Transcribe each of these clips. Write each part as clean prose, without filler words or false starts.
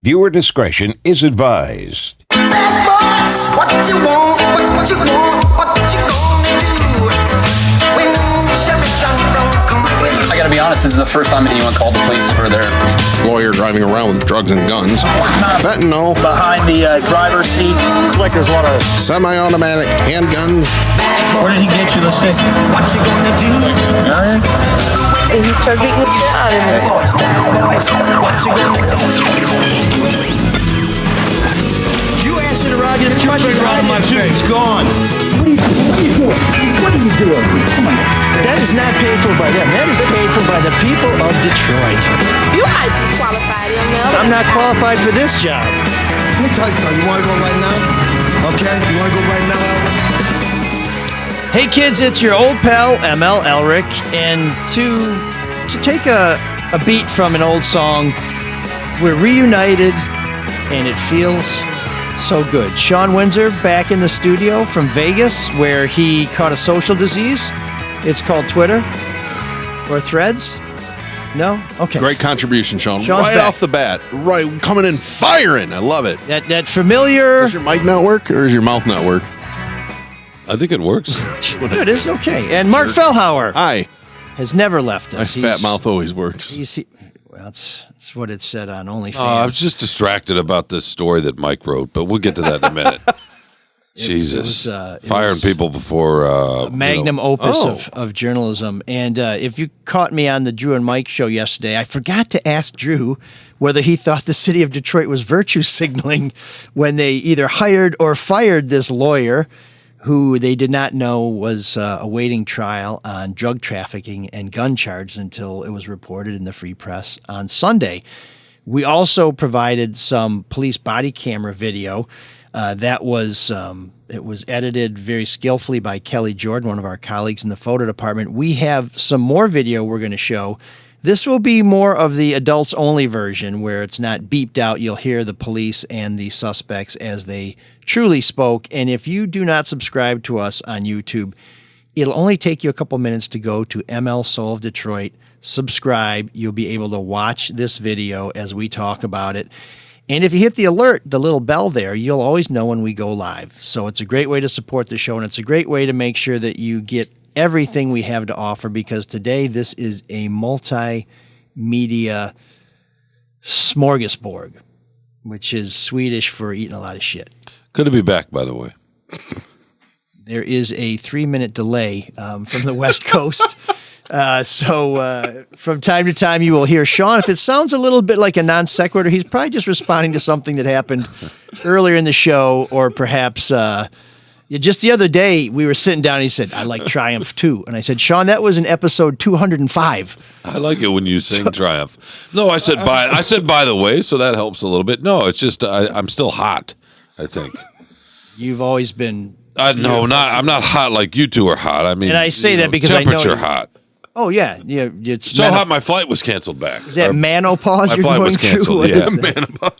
Viewer discretion is advised. Bad boys, what you want, what you want, what you gonna do when Chevy John don't come for you? I gotta be honest, this is the first time anyone called the police for their lawyer driving around with drugs and guns. Fentanyl. Behind the driver's seat. Looks like there's a lot of Semi-automatic handguns. Where did he get you? Let's see. What you gonna do? And he started beating the shit out of him. Boys, bad boys, what you gonna do? You answer the rod, you punch it right in my face. It's gone. What are you doing? Come on. That is not paid for by them. That is paid for by the people of Detroit. You might be qualified, ML. I'm not qualified for this job. Let me tell you something. You want to go right now? Okay? You want to go right now, Albert? Hey kids, it's your old pal ML Elric, and to take a beat from an old song, we're reunited, and it feels so good. Shawn Windsor back in the studio from Vegas, where he caught a social disease. It's called Twitter or Threads. No? Okay. Great contribution, Shawn. Shawn's right back. off the bat. Right, coming in firing. I love it. That familiar. Does your mic not work, or is your mouth not work? I think it works. There it is. Okay. And Mark Fellhauer Hi. has never left My us. fat mouth always works. Well, that's what it said on OnlyFans. I was just distracted about this story that Mike wrote, but we'll get to that in a minute. Jesus. it Firing was people before... magnum opus of journalism. And if you caught me on the Drew and Mike show yesterday, I forgot to ask Drew whether he thought the city of Detroit was virtue signaling when they either hired or fired this lawyer who they did not know was awaiting trial on drug trafficking and gun charges until it was reported in the Free Press on Sunday. We also provided some police body camera video that was it was edited very skillfully by Kelly Jordan, one of our colleagues in the photo department. We have some more video we're going to show. This will be more of the adults only version where it's not beeped out. You'll hear the police and the suspects as they truly spoke. And if you do not subscribe to us on YouTube, it'll only take you a couple minutes to go to ML Soul of Detroit, subscribe. You'll be able to watch this video as we talk about it. And if you hit the alert, the little bell there, you'll always know when we go live. So it's a great way to support the show, and it's a great way to make sure that you get everything we have to offer, because today this is a multimedia smorgasbord, which is Swedish for eating a lot of shit. Good to be back, by the way. There is a 3-minute delay from the West Coast. So from time to time you will hear Shawn. If it sounds a little bit like a non sequitur, he's probably just responding to something that happened earlier in the show, or perhaps just the other day we were sitting down and he said, I like Triumph too. And I said, Shawn, that was in episode 205. I like it when you sing Triumph. No, I said by the way, so that helps a little bit. No, it's just I'm still hot, I think. You've always been... No, I'm not hot like you two are hot. I mean, and I say that because I know... Temperature hot. Oh, yeah. It's so hot my flight was canceled back. Is that menopause you're going through? My flight was canceled, yeah.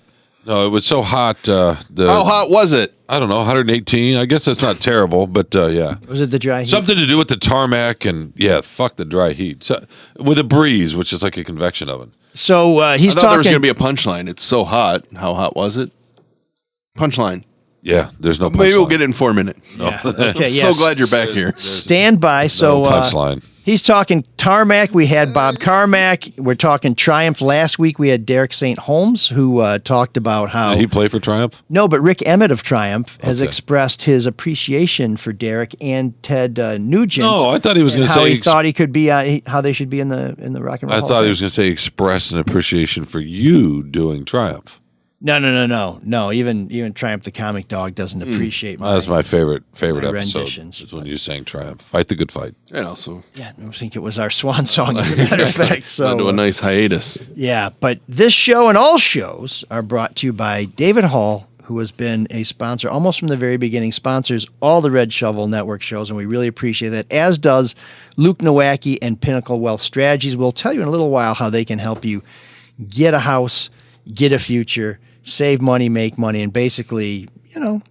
No, it was so hot. How hot was it? I don't know, 118. I guess that's not terrible, but yeah. Was it the dry heat? Something to do with the tarmac and, yeah, fuck the dry heat. So, with a breeze, which is like a convection oven. So he's I thought talking... there was going to be a punchline. It's so hot. How hot was it? Punchline. Yeah, there's no punchline. Maybe we'll get it in 4 minutes. Yeah. Okay, I'm so glad you're back here. Stand by. So punchline. He's talking tarmac. We had Bob Carmack. We're talking Triumph. Last week we had Derek St. Holmes, who talked about how... Did he play for Triumph? No, but Rick Emmett of Triumph has expressed his appreciation for Derek and Ted Nugent. No, I thought he was going to say... How he thought he could be... how they should be in the Rock and Roll I thought he was going to say express an appreciation for you doing Triumph. No. Even Triumph the Comic Dog doesn't appreciate my... That's my favorite my episode. renditions, Is when you sang Triumph. Fight the good fight. And also... Yeah, I think it was our swan song, as a matter of fact. So, into a nice hiatus. Yeah, but this show and all shows are brought to you by David Hall, who has been a sponsor almost from the very beginning, sponsors all the Red Shovel Network shows, and we really appreciate that, as does Luke Nowacki and Pinnacle Wealth Strategies. We'll tell you in a little while how they can help you get a house, get a future, save money, make money, and basically,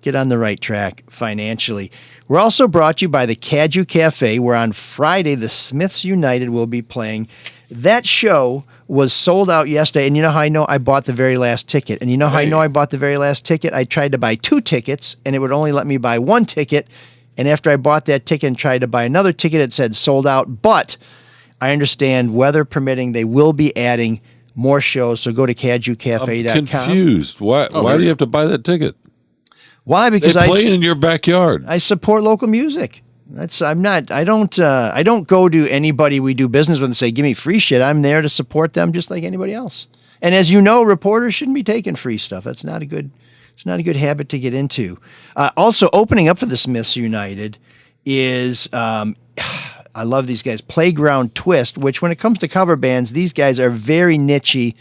get on the right track financially. We're also brought to you by the Caju Cafe, where on Friday, the Smiths United will be playing. That show was sold out yesterday. And you know how I know I bought the very last ticket? And you know how I know I bought the very last ticket? I tried to buy 2 tickets, and it would only let me buy 1 ticket. And after I bought that ticket and tried to buy another ticket, it said sold out. But I understand, weather permitting, they will be adding more shows. So go to CajuCafe.com. I'm confused. Why do you have to buy that ticket? Why? Because they play in your backyard. I support local music. I don't go to anybody we do business with and say, give me free shit. I'm there to support them just like anybody else. And as you know, reporters shouldn't be taking free stuff. That's not a good habit to get into. Also, opening up for the Smiths United is, I love these guys, Playground Twist, which when it comes to cover bands, these guys are very niche-y.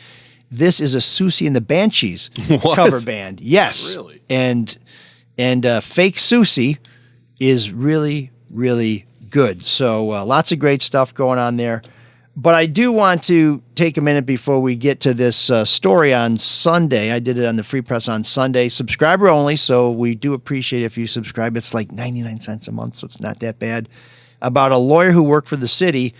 This is a Susie and the Banshees cover band. Yes. Really? And Fake Susie is really, really good. So lots of great stuff going on there. But I do want to take a minute before we get to this story on Sunday. I did it on the Free Press on Sunday. Subscriber only, so we do appreciate if you subscribe. It's like 99 cents a month, so it's not that bad. About a lawyer who worked for the city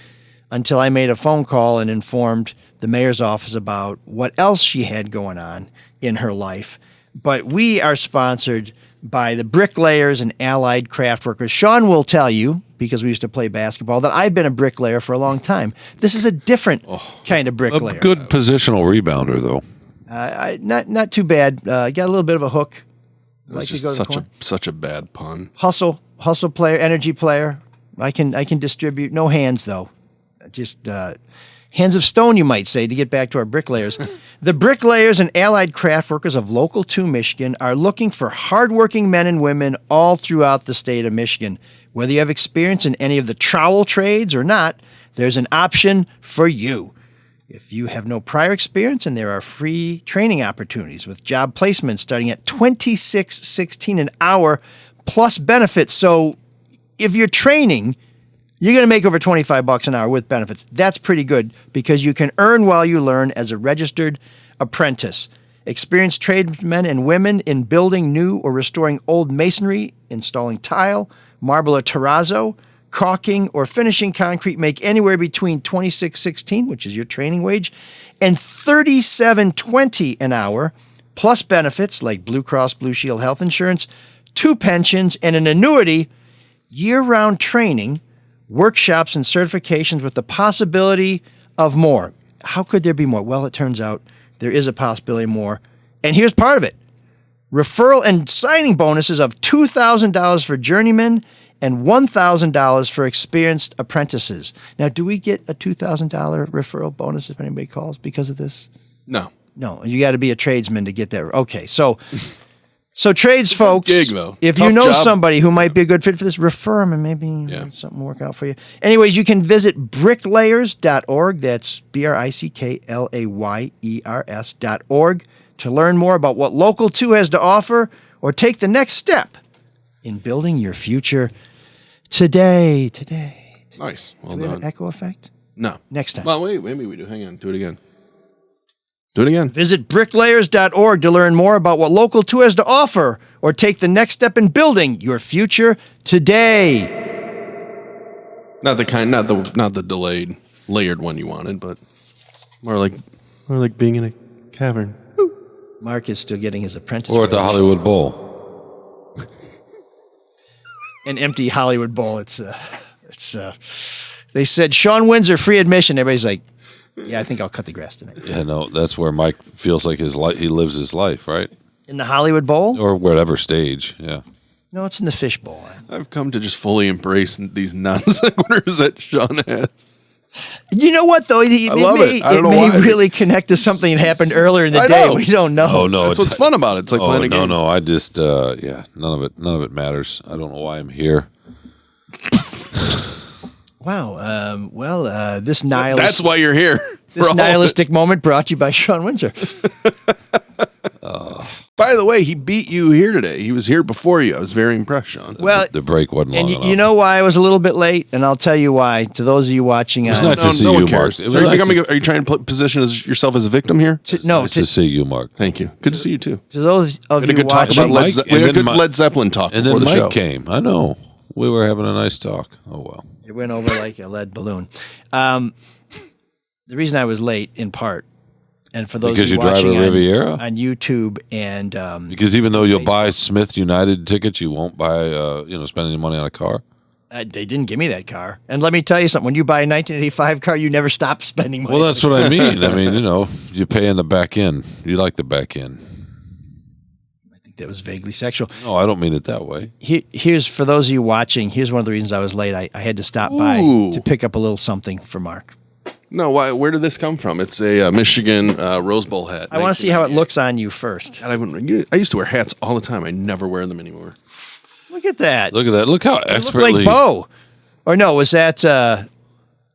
until I made a phone call and informed the mayor's office about what else she had going on in her life. But we are sponsored by the bricklayers and allied craft workers. Shawn will tell you, because we used to play basketball, that I've been a bricklayer for a long time. This is a different kind of bricklayer. A good positional rebounder, though. Not too bad. Got a little bit of a hook. That's just such a bad pun. Hustle player, energy player. I can distribute. No hands though. Just hands of stone, you might say, to get back to our bricklayers. The bricklayers and allied craft workers of Local 2 Michigan are looking for hardworking men and women all throughout the state of Michigan. Whether you have experience in any of the trowel trades or not, there's an option for you. If you have no prior experience, and there are free training opportunities with job placements starting at $26.16 an hour plus benefits. So if you're training, you're going to make over $25 an hour with benefits. That's pretty good because you can earn while you learn as a registered apprentice. Experienced tradesmen and women in building new or restoring old masonry, installing tile, marble or terrazzo, caulking, or finishing concrete make anywhere between $26.16, which is your training wage, and $37.20 an hour, plus benefits like Blue Cross Blue Shield health insurance, 2 pensions, and an annuity, year-round training, workshops, and certifications with the possibility of more. How could there be more? Well, it turns out there is a possibility more. And here's part of it. Referral and signing bonuses of $2,000 for journeymen and $1,000 for experienced apprentices. Now, do we get a $2,000 referral bonus if anybody calls because of this? No. No, you got to be a tradesman to get that. Okay, so trades folks, gig, though. If Tough you know job. somebody who might be a good fit for this, refer them and maybe something will work out for you. Anyways, you can visit bricklayers.org. That's BRICKLAYERS.org to learn more about what Local 2 has to offer or take the next step in building your future today. Nice. Well Do we have done. an echo effect? No. Next time. Well, wait, maybe we do. Hang on. Do it again. Do it again. Visit bricklayers.org to learn more about what Local 2 has to offer or take the next step in building your future today. Not the delayed, layered one you wanted, but more like being in a cavern. Mark is still getting his apprentice. Or at the Hollywood Bowl. An empty Hollywood Bowl. They said Shawn Windsor free admission. Everybody's like, yeah, I think I'll cut the grass tonight. Yeah, no, that's where Mike feels like he lives his life, right? In the Hollywood Bowl? Or whatever stage, yeah. No, it's in the fish bowl. I've come to just fully embrace these non-sequiturs that Shawn has. You know what, though? I love it. I don't know may why. really connect to something that happened earlier in the I day. know. We don't know. Oh, no. That's what's fun about it. It's like playing a game. No, I just, none of it matters. I don't know why I'm here. Wow. This nihilist... That's why you're here. This nihilistic moment brought to you by Shawn Windsor. By the way, he beat you here today. He was here before you. I was very impressed, Shawn. Well, the break wasn't long and enough. you know why I was a little bit late, and I'll tell you why. To those of you watching, It's nice to see one you, cares. Mark. It was Are nice you trying to position yourself as a victim here? nice to see you, Mark. Thank you. Good to see you too. To those of We had a you good talk watching, about Mike- we had a and good then Led Zeppelin talk And before then the Mike show. came. I know. We were having a nice talk. Oh, well. it went over like a lead balloon. The reason I was late, in part, and for those Because who you are drive watching a Riviera? on YouTube and Because even though you'll Facebook. buy Smith United tickets, you won't buy, spend any money on a car. They didn't give me that car. And let me tell you something. When you buy a 1985 car, you never stop spending money. Well, that's what I mean. I mean, you pay in the back end. You like the back end. I think that was vaguely sexual. No, I don't mean it that way. Here's for those of you watching, here's one of the reasons I was late. I had to stop by Ooh. to pick up a little something for Mark. No, why? Where did this come from? It's a Michigan Rose Bowl hat. I want to see how it looks on you first. I used to wear hats all the time. I never wear them anymore. Look at that. Look at that. Look how Look expertly. like Bo. Or no, was that Dr.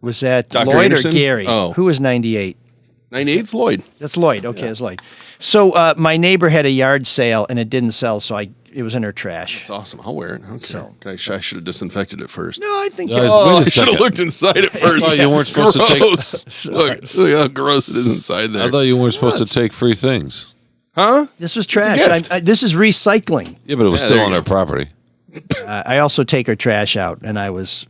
Lloyd Anderson? or Gary? Oh. Who was 98? 98's Lloyd. That's Lloyd. Okay, it's Lloyd. So my neighbor had a yard sale and it didn't sell, so it was in her trash. It's awesome. I'll wear it. Okay. So- I should have disinfected it first. No, I think. Wait a I should have second. looked inside it first. I thought you weren't supposed to take. Gross. Look how gross it is inside there. I thought you weren't supposed to take free things. Huh? This was a trash. gift. This is recycling. Yeah, but it was Yeah, still there on you their go. property. I also take her trash out, and I was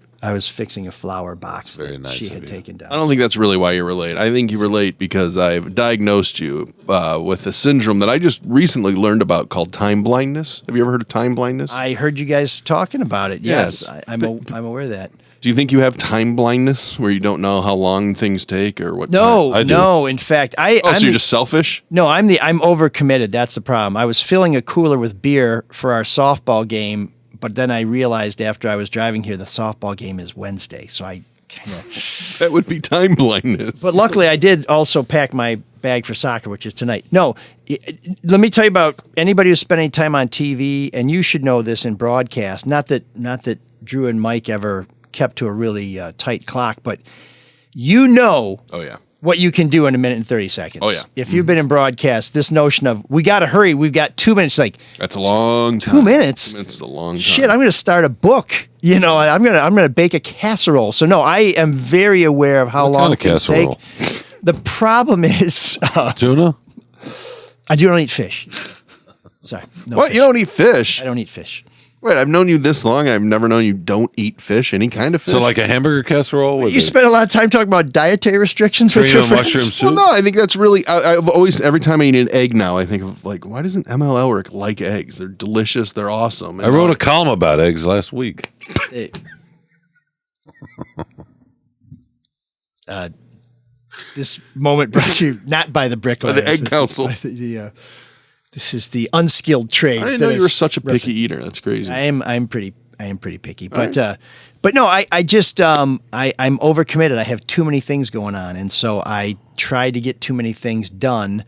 fixing a flower box very that nice she of had you. taken down. I don't think that's really why you were late. I think you were late because I've diagnosed you with a syndrome that I just recently learned about called time blindness. Have you ever heard of time blindness? I heard you guys talking about it. Yes, Yes. I'm aware of that. Do you think you have time blindness where you don't know how long things take or what? No, I do. no. In fact, Oh, I'm so you're just selfish? no. I'm overcommitted. That's the problem. I was filling a cooler with beer for our softball game, but then I realized after I was driving here, the softball game is Wednesday, so I kind of. That would be time blindness. But luckily, I did also pack my bag for soccer, which is tonight. No, let me tell you about anybody who's spending time on TV, and you should know this in broadcast. Not that Drew and Mike ever kept to a really tight clock, but oh yeah. what you can do in a minute and 30 seconds. Oh, yeah. If you've been in broadcast, this notion of we got to hurry, we've got 2 minutes, like That's a long time. 2 minutes. It's a long time. Shit, I'm going to start a book. I'm going to bake a casserole. So no, I am very aware of how What long kind of things casserole? take. The problem is Tuna? I don't eat fish. Sorry. No What? fish. You don't eat fish? I don't eat fish. Wait, I've known you this long. I've never known you don't eat fish, any kind of fish. So like a hamburger casserole with You spend a lot of time talking about dietary restrictions with your cream and friends. mushroom soup? Well, no, I think that's really. I've always, every time I eat an egg now, I think of like, why doesn't ML Elric like eggs? They're delicious. They're awesome. I wrote a column about eggs last week. This moment brought to you not by the bricklayers. By the Egg This is Council. by this is the unskilled trades. I didn't that know you is were such a picky represented. eater. That's crazy. I'm pretty picky, but no, I just I'm overcommitted. I have too many things going on, and so I try to get too many things done,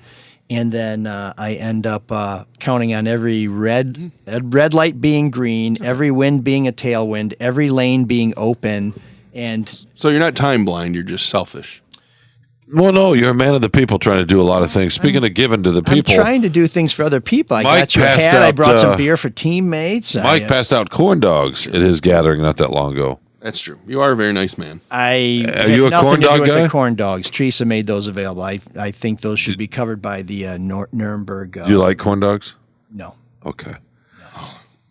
and then I end up counting on every red light being green, every wind being a tailwind, every lane being open, and So you're not time blind. You're just selfish. Well, no, you're a man of the people trying to do a lot of things. Speaking of giving to the people, I'm trying to do things for other people. I Mike got you a passed hat. I out, brought some beer for teammates. Mike passed out corn dogs at his gathering not that long ago. That's true. You are a very nice man. I Are had you a nothing corn to do dog with guy? the corn dogs. Teresa made those available. I think those should be covered by the Nuremberg. Do you like corn dogs? No. Okay.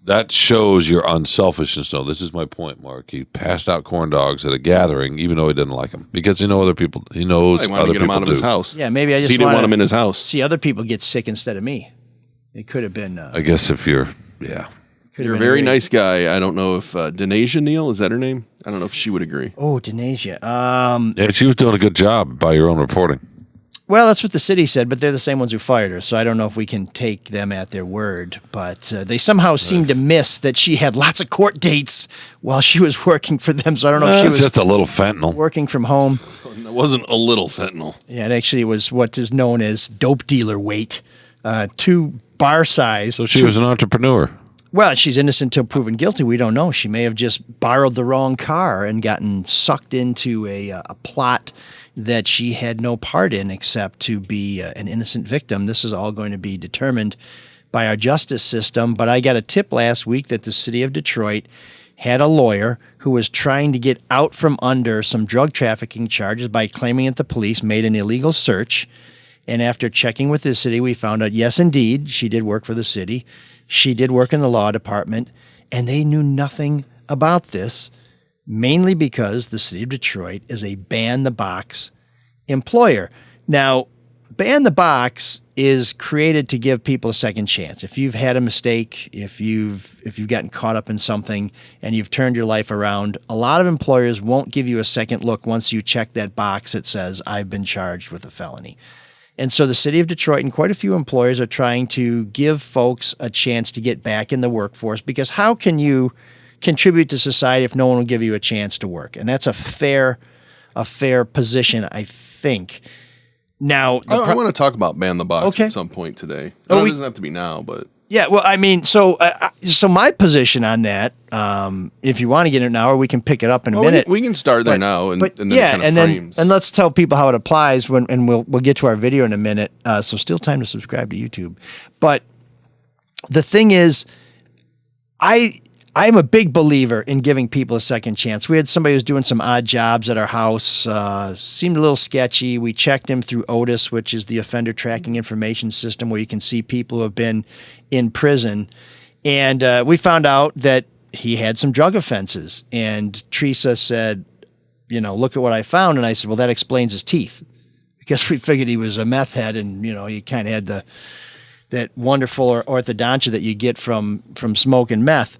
That shows your unselfishness. No, this is my point, Mark. He passed out corn dogs at a gathering, even though he didn't like them, because he knows other people. He knows I want other to get him people out of do. his house. Yeah, maybe I just he didn't want wanna him in his house. see other people get sick instead of me. It could have been. I guess if you're, yeah. could You're a have been very nice guy. I don't know if Denasia Neal, is that her name? I don't know if she would agree. Oh, Denasia. Yeah, she was doing a good job by your own reporting. Well, that's what the city said, but they're the same ones who fired her, so I don't know if we can take them at their word. But they somehow seem to miss that she had lots of court dates while she was working for them. So I don't know if she It's was just a little fentanyl. working from home. It wasn't a little fentanyl. Yeah, it actually was what is known as dope dealer weight, 2 bar size. So she was an entrepreneur. Well, she's innocent until proven guilty. We don't know. She may have just borrowed the wrong car and gotten sucked into a plot that she had no part in except to be an innocent victim. This is all going to be determined by our justice system. But I got a tip last week that the city of Detroit had a lawyer who was trying to get out from under some drug trafficking charges by claiming that the police made an illegal search. And after checking with the city, we found out, yes, indeed, she did work for the city. She did work in the law department, and they knew nothing about this, mainly because the city of Detroit is a ban the box employer. Now, Ban the Box is created to give people a second chance. If you've had a mistake, if you've gotten caught up in something and you've turned your life around, a lot of employers won't give you a second look once you check that box that says, I've been charged with a felony. And so the city of Detroit and quite a few employers are trying to give folks a chance to get back in the workforce, because how can you contribute to society if no one will give you a chance to work? And that's a fair position, I think. Now, I want to talk about Ban the Box Okay. at some point today. It doesn't have to be now, but yeah, well, I mean, so my position on that, if you want to get it now, or we can pick it up in a minute. We can start there now, and then yeah, it kind of frames. and let's tell people how it applies and we'll get to our video in a minute. So still time to subscribe to YouTube. But the thing is, I'm a big believer in giving people a second chance. We had somebody who was doing some odd jobs at our house, seemed a little sketchy. We checked him through Otis, which is the offender tracking information system where you can see people who have been in prison. And we found out that he had some drug offenses. And Teresa said, look at what I found. And I said, well, that explains his teeth, because we figured he was a meth head and, he kind of had that wonderful orthodontia that you get from smoking meth.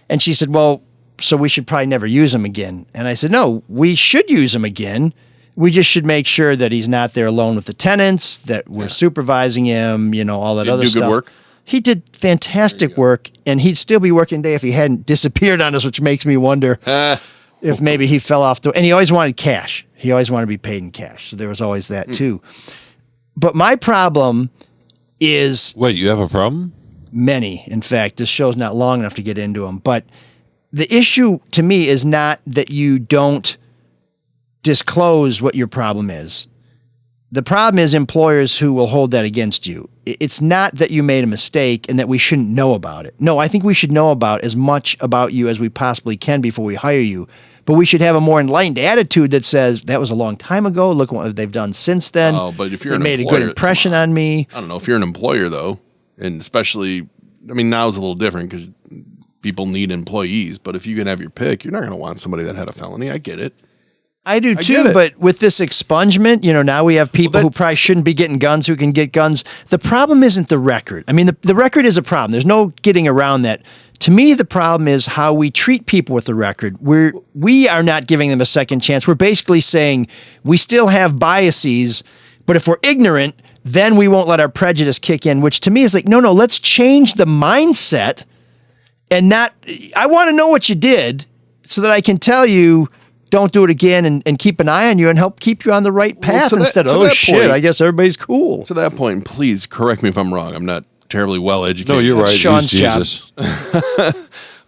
And she said, well, so we should probably never use him again. And I said, no, we should use him again. We just should make sure that he's not there alone with the tenants, that we're supervising him, all that other stuff. Did he do good work? He did fantastic work, and he'd still be working today if he hadn't disappeared on us, which makes me wonder if maybe he fell off and he always wanted cash. He always wanted to be paid in cash. So there was always that too. But my problem is... Wait, you have a problem? Many. In fact, this show's not long enough to get into them. But the issue to me is not that you don't disclose what your problem is. The problem is employers who will hold that against you. It's not that you made a mistake and that we shouldn't know about it. No, I think we should know about as much about you as we possibly can before we hire you. But we should have a more enlightened attitude that says, that was a long time ago. Look what they've done since then. Oh, but if you're they made a good impression on me. I don't know. If you're an employer, though, and especially, now it's a little different because people need employees. But if you can have your pick, you're not going to want somebody that had a felony. I get it. I do too, but with this expungement, now we have people who probably shouldn't be getting guns who can get guns. The problem isn't the record. I mean, the record is a problem. There's no getting around that. To me, the problem is how we treat people with the record. We are not giving them a second chance. We're basically saying we still have biases, but if we're ignorant, then we won't let our prejudice kick in, which to me is like, no, let's change the mindset and not, I want to know what you did so that I can tell you, don't do it again and keep an eye on you and help keep you on the right path instead of, shit, I guess everybody's cool. To that point, please correct me if I'm wrong. I'm not terribly well educated. No, you're right. Sean's job.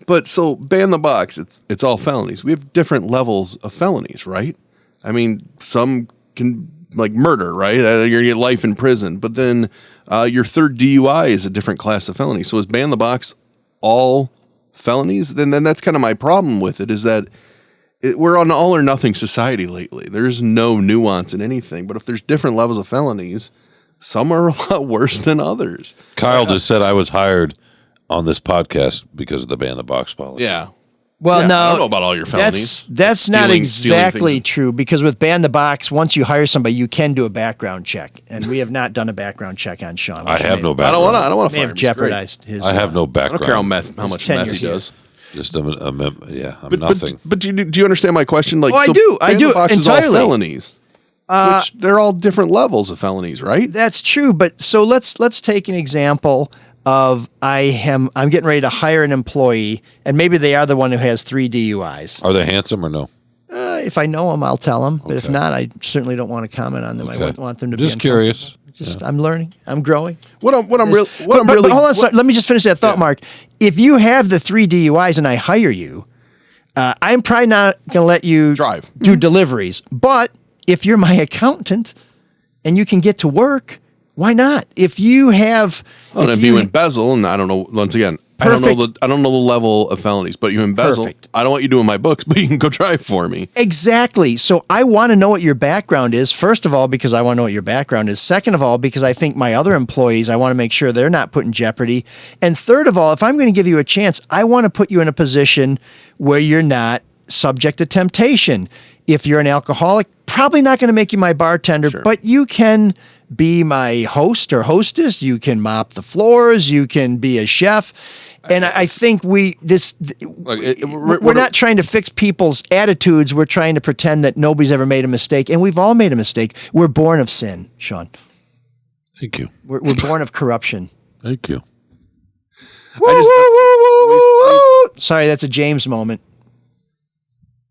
But so Ban the Box, it's all felonies. We have different levels of felonies, right? I mean, some can, like murder, right? You're going to get life in prison. But then your third DUI is a different class of felony. So is Ban the Box all felonies? Then that's kind of my problem with it, is that we're on all or nothing society lately. There's no nuance in anything. But if there's different levels of felonies, some are a lot worse than others. Kyle just said I was hired on this podcast because of the Ban the Box policy. Yeah. Well, no, I don't know about all your felonies. That's not Stealing exactly things. true, because with Ban the Box, once you hire somebody, you can do a background check, and we have not done a background check on Sean. I have no background. I don't want to May fire have him. jeopardized his. I have no I background. don't care how much meth he does. Just I'm nothing. But do you understand my question? Like, I do. I Ban do the Box entirely. is all felonies. Which they're all different levels of felonies, right? That's true, but so let's take an example of I'm getting ready to hire an employee, and maybe they are the one who has 3 DUIs. Are they handsome or no? If I know them, I'll tell them. But if Okay. not, I certainly don't want to comment on them. I wouldn't want them to be just curious. I'm learning. I'm growing. What I'm really But hold on, let me just finish that thought, Mark. If you have the 3 DUIs and I hire you, I'm probably not going to let you do deliveries. But if you're my accountant and you can get to work, why not? If you have, if you embezzle, and I don't know, once again, I don't know the level of felonies, but you embezzle. Perfect. I don't want you doing my books, but you can go drive for me. Exactly. So I want to know what your background is. First of all, because I want to know what your background is. Second of all, because I think my other employees, I want to make sure they're not put in jeopardy. And third of all, if I'm going to give you a chance, I want to put you in a position where you're not subject to temptation. If you're an alcoholic, probably not going to make you my bartender, but you can be my host or hostess. You can mop the floors. You can be a chef. And I think we're not trying to fix people's attitudes. We're trying to pretend that nobody's ever made a mistake. And we've all made a mistake. We're born of sin, Shawn. Thank you. We're born of corruption. Thank you. Sorry, that's a James moment.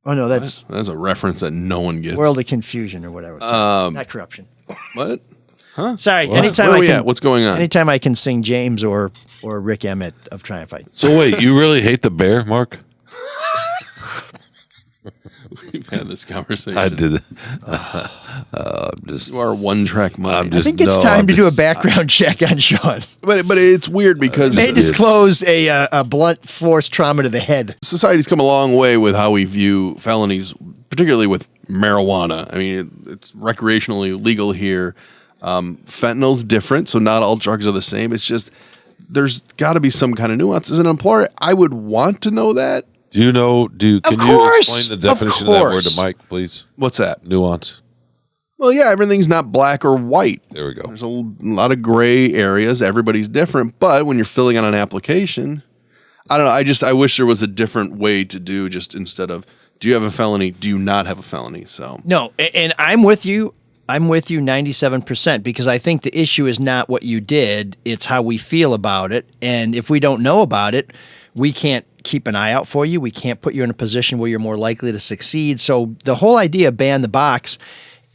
Oh, no, that's a reference that no one gets. World of Confusion or whatever. Sorry, not corruption. What? Huh? Sorry. What? Anytime Where are I we can, at? What's going on? Anytime I can sing James or Rick Emmett of Try and Fight. So wait, you really hate the bear, Mark? We've had this conversation. I did. You are one-track mind. I think it's time to do a background check on Shawn. But it's weird because May disclose a blunt force trauma to the head. Society's come a long way with how we view felonies, particularly with marijuana. I mean, it's recreationally legal here. Fentanyl's different, so not all drugs are the same. It's just there's got to be some kind of nuance. As an employer, I would want to know that. Do you know? Can you explain the definition of that word to Mike, please? What's that? Nuance. Well, yeah, everything's not black or white. There we go. There's a lot of gray areas. Everybody's different, but when you're filling out an application, I don't know. I wish there was a different way to do. Just instead of, do you have a felony? Do you not have a felony? So no, and I'm with you. I'm with you 97% because I think the issue is not what you did. It's how we feel about it. And if we don't know about it, we can't keep an eye out for you. We can't put you in a position where you're more likely to succeed. So the whole idea of ban the box,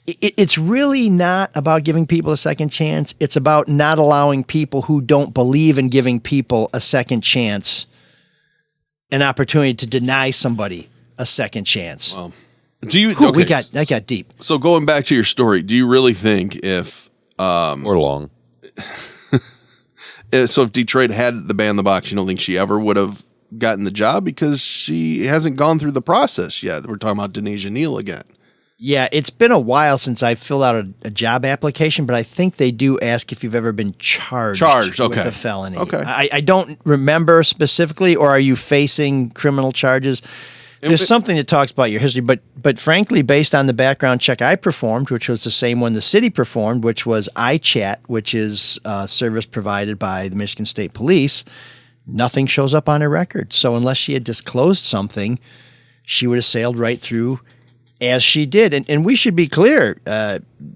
it's really not about giving people a second chance. It's about not allowing people who don't believe in giving people a second chance an opportunity to deny somebody a second chance. Well, do you? Okay. That got deep. So going back to your story, do you really think if or long? So if Detroit had the ban the box, you don't think she ever would have gotten the job because she hasn't gone through the process yet? We're talking about Denasia Neal again. Yeah, it's been a while since I filled out a job application, but I think they do ask if you've ever been charged with a felony. Okay. I don't remember specifically, or are you facing criminal charges? There's something that talks about your history, but frankly, based on the background check I performed, which was the same one the city performed, which was iChat, which is a service provided by the Michigan State Police, nothing shows up on her record. So unless she had disclosed something, she would have sailed right through as she did. And we should be clear,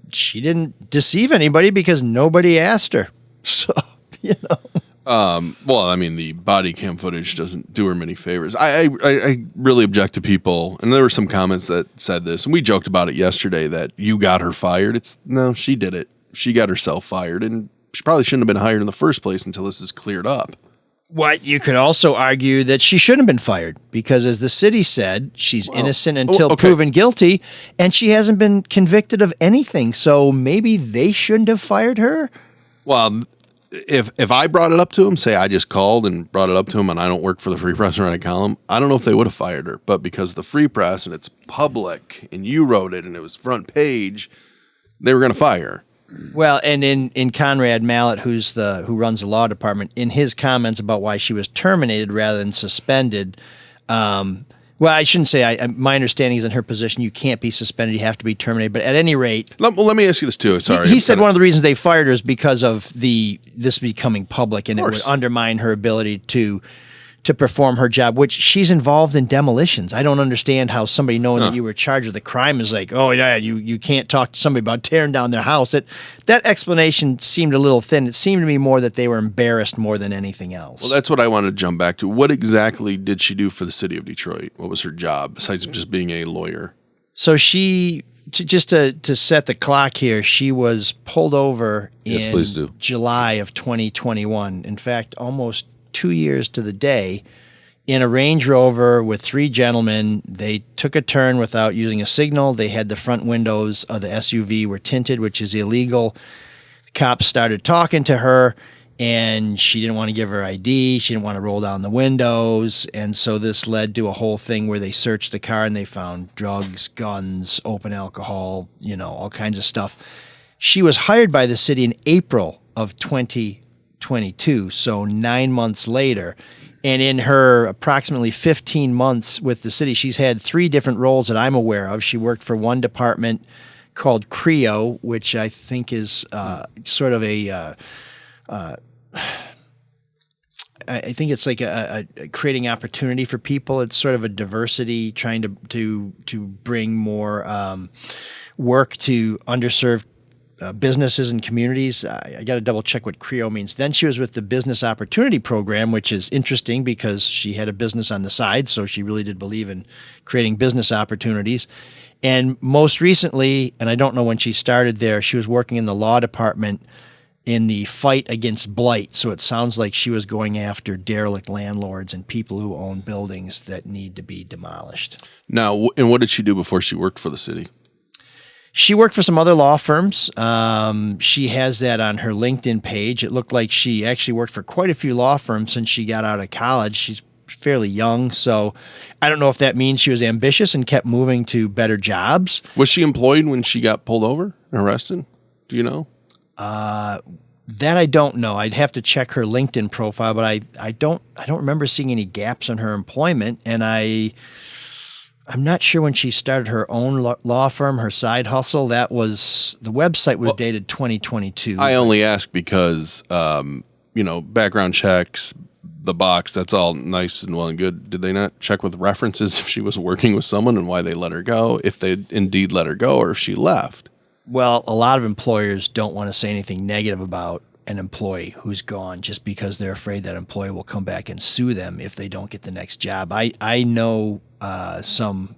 she didn't deceive anybody because nobody asked her. So, you know. Well, I mean, the body cam footage doesn't do her many favors. I really object to people, and there were some comments that said this, and we joked about it yesterday, that you got her fired. No, she did it. She got herself fired, and she probably shouldn't have been hired in the first place until this is cleared up. What you could also argue that she shouldn't have been fired because, as the city said, she's innocent until proven guilty, and she hasn't been convicted of anything. So maybe they shouldn't have fired her. Well, if I brought it up to him, say I just called and brought it up to him, and I don't work for the Free Press and write a column, I don't know if they would have fired her. But because the Free Press and it's public, and you wrote it, and it was front page, they were going to fire her. Well, and in Conrad Mallett, who runs the law department, in his comments about why she was terminated rather than suspended, well, I shouldn't say. My understanding is in her position, you can't be suspended; you have to be terminated. But at any rate, let me ask you this too. Sorry, he said one of the reasons they fired her is because of this becoming public, and it would undermine her ability to perform her job, which she's involved in demolitions. I don't understand how somebody knowing that you were charged with a crime is like, oh yeah, you can't talk to somebody about tearing down their house. That explanation seemed a little thin. It seemed to me more that they were embarrassed more than anything else. Well, that's what I wanted to jump back to. What exactly did she do for the city of Detroit? What was her job besides just being a lawyer? So just to set the clock here, she was pulled over in July of 2021. In fact, almost 2 years to the day, in a Range Rover with three gentlemen. They took a turn without using a signal. They had the front windows of the SUV were tinted, which is illegal. The cops started talking to her, and she didn't want to give her ID. She didn't want to roll down the windows. And so this led to a whole thing where they searched the car and they found drugs, guns, open alcohol, all kinds of stuff. She was hired by the city in April of 2020. 2022, so 9 months later. And in her approximately 15 months with the city, she's had 3 different roles that I'm aware of. She worked for one department called CREO, which I think is sort of a I think it's like a creating opportunity for people. It's sort of a diversity, trying to bring more work to underserved businesses and communities. I got to double check what CREO means. Then she was with the Business Opportunity Program, which is interesting because she had a business on the side, so she really did believe in creating business opportunities. And most recently, and I don't know when she started there, she was working in the law department in the fight against blight. So it sounds like she was going after derelict landlords and people who own buildings that need to be demolished. Now, and what did she do before she worked for the city? She worked for some other law firms. She has that on her LinkedIn page. It looked like she actually worked for quite a few law firms since she got out of college. She's fairly young, so I don't know if that means she was ambitious and kept moving to better jobs. Was she employed when she got pulled over and arrested? Do you know? That I don't know. I'd have to check her LinkedIn profile, but I don't remember seeing any gaps in her employment, and I'm not sure when she started her own law firm, her side hustle. The website was dated 2022. I only ask because background checks, the box, that's all nice and well and good. Did they not check with references if she was working with someone and why they let her go, if they indeed let her go, or if she left? Well, a lot of employers don't want to say anything negative about an employee who's gone just because they're afraid that employee will come back and sue them if they don't get the next job. I know some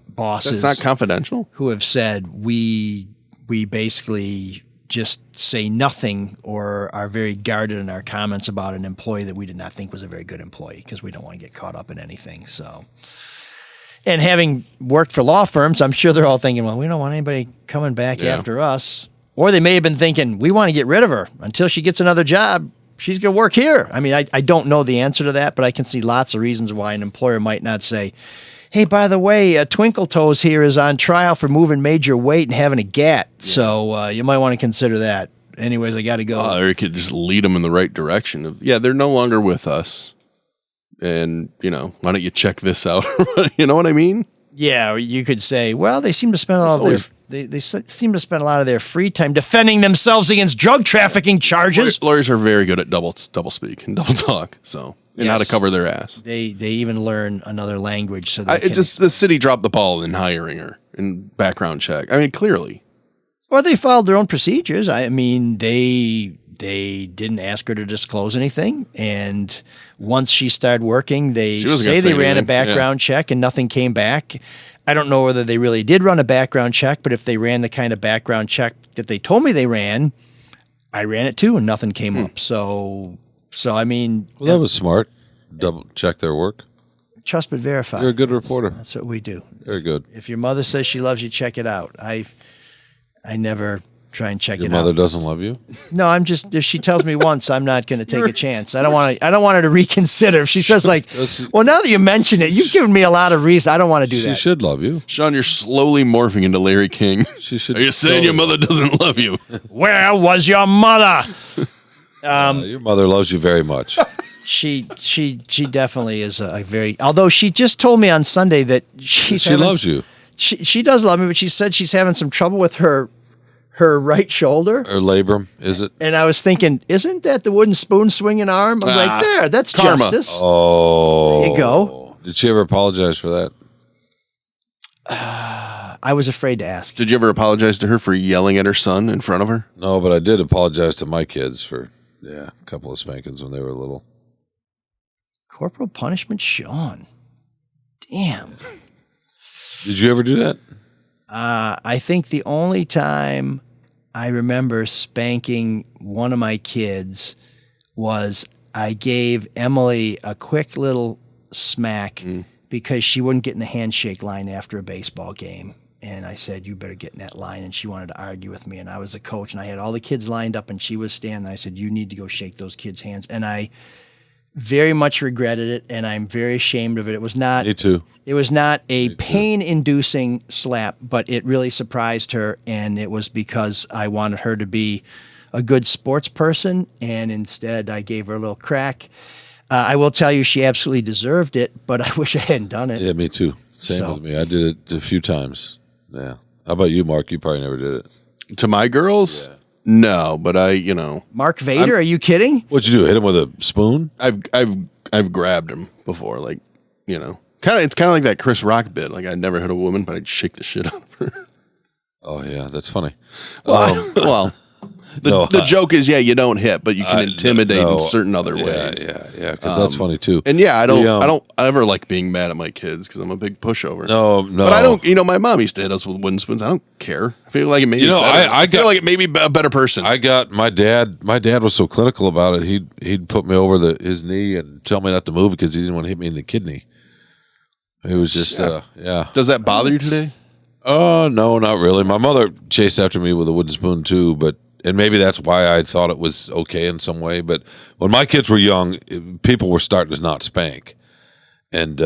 bosses. That's not confidential? Who have said we basically just say nothing or are very guarded in our comments about an employee that we did not think was a very good employee because we don't want to get caught up in anything. So. And having worked for law firms, I'm sure they're all thinking, well, we don't want anybody coming back after us. Or they may have been thinking, we want to get rid of her until she gets another job. She's going to work here. I mean, I don't know the answer to that, but I can see lots of reasons why an employer might not say, hey, by the way, Twinkle Toes here is on trial for moving major weight and having a GAT. Yeah. So you might want to consider that. Anyways, I got to go. Or you could just lead them in the right direction. They're no longer with us. And, why don't you check this out? You know what I mean? Yeah, or you could say, well, they seem to spend a lot of they seem to spend a lot of their free time defending themselves against drug trafficking charges. Lawyers are very good at double speak and double talk, and how to cover their ass. They even learn another language so the city dropped the ball in hiring her and background check. I mean, clearly. Well, they followed their own procedures. I mean, they didn't ask her to disclose anything, and once she started working, they say they ran a background check and nothing came back. I don't know whether they really did run a background check, but if they ran the kind of background check that they told me they ran, I ran it too, and nothing came up. So I mean, well, that was smart. Double check their work. Trust but verify. You're a good reporter. That's what we do. Very good. If your mother says she loves you, check it out. I never try and check it out. Your mother doesn't love you? No, I'm just, if she tells me once, I'm not going to take a chance. I don't want her to reconsider. If she says like, well, now that you mention it, you've given me a lot of reasons. I don't want to do that. She should love you. Shawn, you're slowly morphing into Larry King. She should. Are you saying your mother doesn't love you? Where was your mother? Your mother loves you very much. She definitely is a very, although she just told me on Sunday that she loves you. She does love me, but she said she's having some trouble with her right shoulder. Or labrum, is it? And I was thinking, isn't that the wooden spoon swinging arm? I'm like, there, that's karma. Justice. Oh. There you go. Did she ever apologize for that? I was afraid to ask. Did you ever apologize to her for yelling at her son in front of her? No, but I did apologize to my kids for, a couple of spankings when they were little. Corporal punishment, Shawn. Damn. Did you ever do that? I think the only time I remember spanking one of my kids was I gave Emily a quick little smack because she wouldn't get in the handshake line after a baseball game. And I said, you better get in that line. And she wanted to argue with me. And I was the coach, and I had all the kids lined up, and she was standing. I said, you need to go shake those kids' hands. And I very much regretted it, and I'm very ashamed of it. It was not. Me too. It was not a pain-inducing slap, but it really surprised her, and it was because I wanted her to be a good sports person, and instead I gave her a little crack. I will tell you, she absolutely deserved it, but I wish I hadn't done it. Yeah, me too. Same with me. I did it a few times. Yeah. How about you, Mark? You probably never did it. To my girls? Yeah. No, but Mark Vader, are you kidding? What'd you do? Hit him with a spoon? I've grabbed him before, like, it's kind of like that Chris Rock bit. Like, I'd never hit a woman, but I'd shake the shit out of her. Oh yeah, that's funny. The joke is, you don't hit, but you can intimidate in certain other ways. Yeah, because that's funny too. And I don't ever like being mad at my kids because I'm a big pushover. No. But I don't. My mom used to hit us with wooden spoons. I don't care. I feel like it made me better. I feel like it made me a better person. I got my dad. My dad was so clinical about it. He'd put me over his knee and tell me not to move because he didn't want to hit me in the kidney. It was just Does that bother you today? Oh no, not really. My mother chased after me with a wooden spoon too, and maybe that's why I thought it was okay in some way. But when my kids were young, people were starting to not spank, and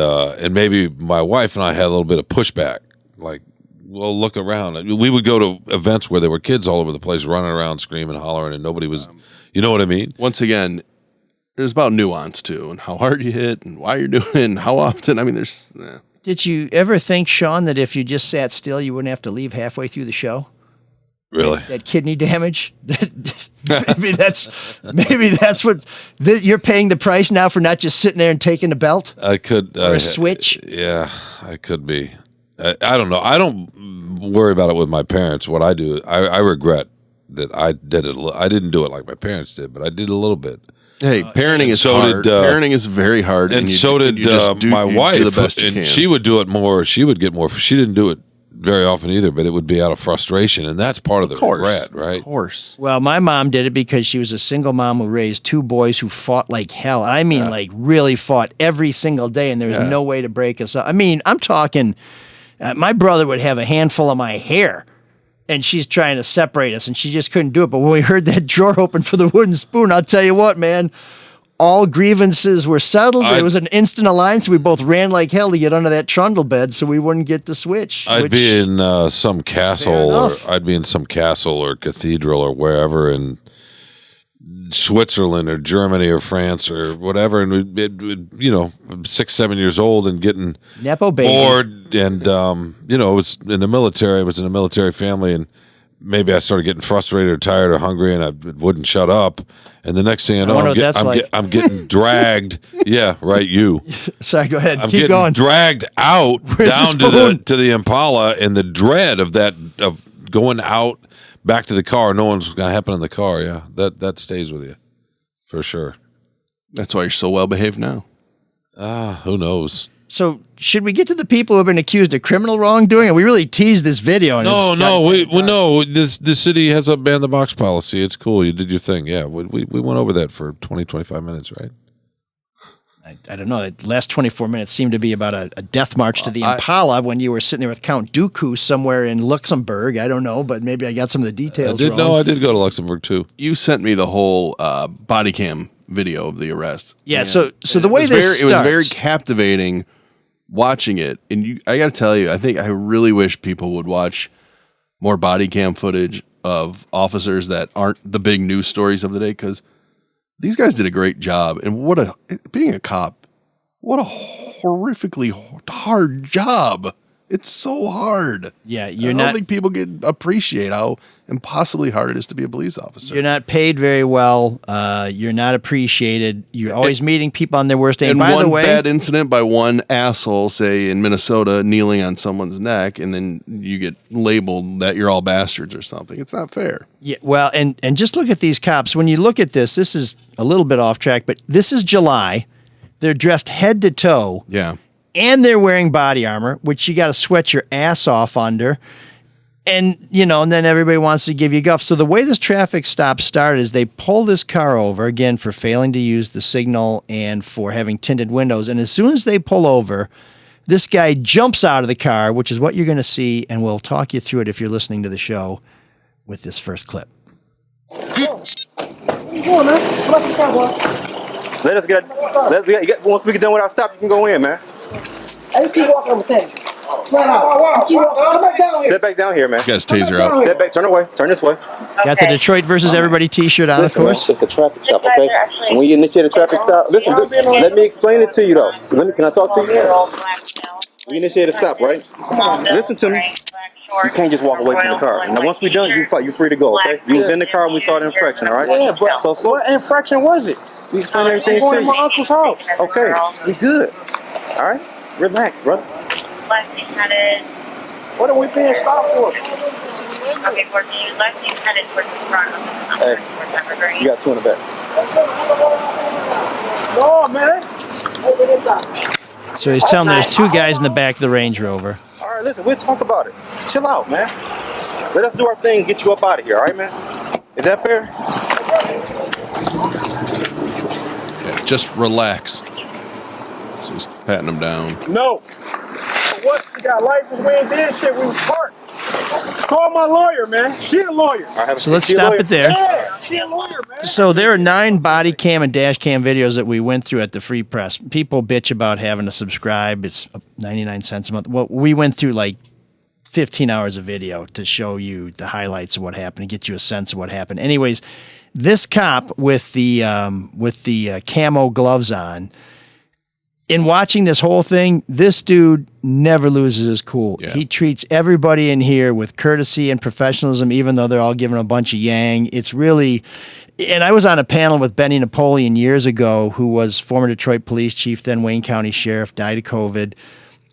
maybe my wife and I had a little bit of pushback. Like, well, look around. We would go to events where there were kids all over the place, running around, screaming, hollering, and nobody was. You know what I mean? Once again, there's about nuance too, and how hard you hit, and why you're doing it, and how often. I mean, there's. Did you ever think, Shawn, that if you just sat still, you wouldn't have to leave halfway through the show? Really? That kidney damage? maybe that's what you're paying the price now for not just sitting there and taking the belt? I could. Or a switch? Yeah, I could be. I don't know. I don't worry about it with my parents. What I do, I regret that I did it. I didn't do it like my parents did, but I did a little bit. Hey, parenting is hard. Parenting is very hard. And so did my wife. Do the best you can. She would do it more. She would get more. She didn't do it very often either, but it would be out of frustration. And that's part of the regret, right? Of course. Well, my mom did it because she was a single mom who raised two boys who fought like hell. I mean, like really fought every single day, and there was no way to break us up. I mean, I'm talking, my brother would have a handful of my hair. And she's trying to separate us, and she just couldn't do it. But when we heard that drawer open for the wooden spoon, I'll tell you what, man, all grievances were settled. It was an instant alliance. We both ran like hell to get under that trundle bed so we wouldn't get the switch. I'd be in some castle, or cathedral or wherever in Switzerland or Germany or France or whatever, and we'd 6, 7 years old and getting Nepo baby. bored, and it was in the military. I was in a military family, and maybe I started getting frustrated or tired or hungry, and I wouldn't shut up. And the next thing I know, I'm getting dragged. Yeah, right. You. Sorry, go ahead. I'm Keep getting going. dragged out down to the Impala, and the dread of going out. Back to the car. No one's going to happen in the car. Yeah, that stays with you for sure. That's why you're so well behaved now. Who knows? So should we get to the people who have been accused of criminal wrongdoing? And we really teased this video. And The city has a ban the box policy. It's cool. You did your thing. Yeah, we went over that for 20, 25 minutes, right? I don't know. The last 24 minutes seemed to be about a death march to the Impala when you were sitting there with Count Dooku somewhere in Luxembourg. I don't know, but maybe I got some of the details wrong. No, I did go to Luxembourg too. You sent me the whole body cam video of the arrest. Yeah, so the way this starts, it was very captivating watching it. And I got to tell you, I really wish people would watch more body cam footage of officers that aren't the big news stories of the day, because these guys did a great job. And being a cop, what a horrifically hard job. It's so hard. Yeah, I don't think people appreciate how impossibly hard it is to be a police officer. You're not paid very well. You're not appreciated. You're always meeting people on their worst day. And by one the way, bad incident by one asshole, say in Minnesota, kneeling on someone's neck, and then you get labeled that you're all bastards or something. It's not fair. Yeah, well, and just look at these cops. When you look at this is a little bit off track, but this is July. They're dressed head to toe. Yeah. And they're wearing body armor, which you got to sweat your ass off under. And, and then everybody wants to give you guff. So the way this traffic stop started is they pull this car over, again, for failing to use the signal and for having tinted windows. And as soon as they pull over, this guy jumps out of the car, which is what you're going to see. And we'll talk you through it if you're listening to the show with this first clip. Where you going, man? Come on, the car, boss. Once we get done with our stop, you can go in, man. I just keep walking on the 10. Flat out. Come back down here. Step back down here, man. You guys taser out. Step back. Turn away. Turn this way. Got the Detroit versus everybody T-shirt on, of Listen, man, course. it's a traffic stop, okay? And when you initiate a traffic stop, listen, let me explain it to you, though. Can I talk to you? We initiate a stop, right? Listen to me. You can't just walk away from the car. Now, once we're done, you're free to go, okay? You was in the car when we saw the infraction, all right? Yeah, but so what infraction was it? we explained everything I'm going to to my you. uncle's house. Okay, we good. All right? Relax, brother. What are we being stopped for? Okay, for you, left you headed towards the front of the Hey, you got two in the back. No, man. So he's telling me there's two guys in the back of the Range Rover. All right, listen, we'll talk about it. Chill out, man. Let us do our thing and get you up out of here, all right, man? Is that fair? Yeah, just relax. Just patting him down. No. What? You got license? We ain't did shit. We was parked. Call my lawyer, man. She a lawyer. So let's stop it there. Yeah, she a lawyer, man. So there are 9 body cam and dash cam videos that we went through at the Free Press. People bitch about having to subscribe. It's 99 cents a month. Well, we went through like 15 hours of video to show you the highlights of what happened and get you a sense of what happened. Anyways, this cop with the camo gloves on, in watching this whole thing, this dude never loses his cool. Yeah. He treats everybody in here with courtesy and professionalism, even though they're all giving a bunch of yang. It's really, and I was on a panel with Benny Napoleon years ago, who was former Detroit police chief, then Wayne County sheriff, died of COVID.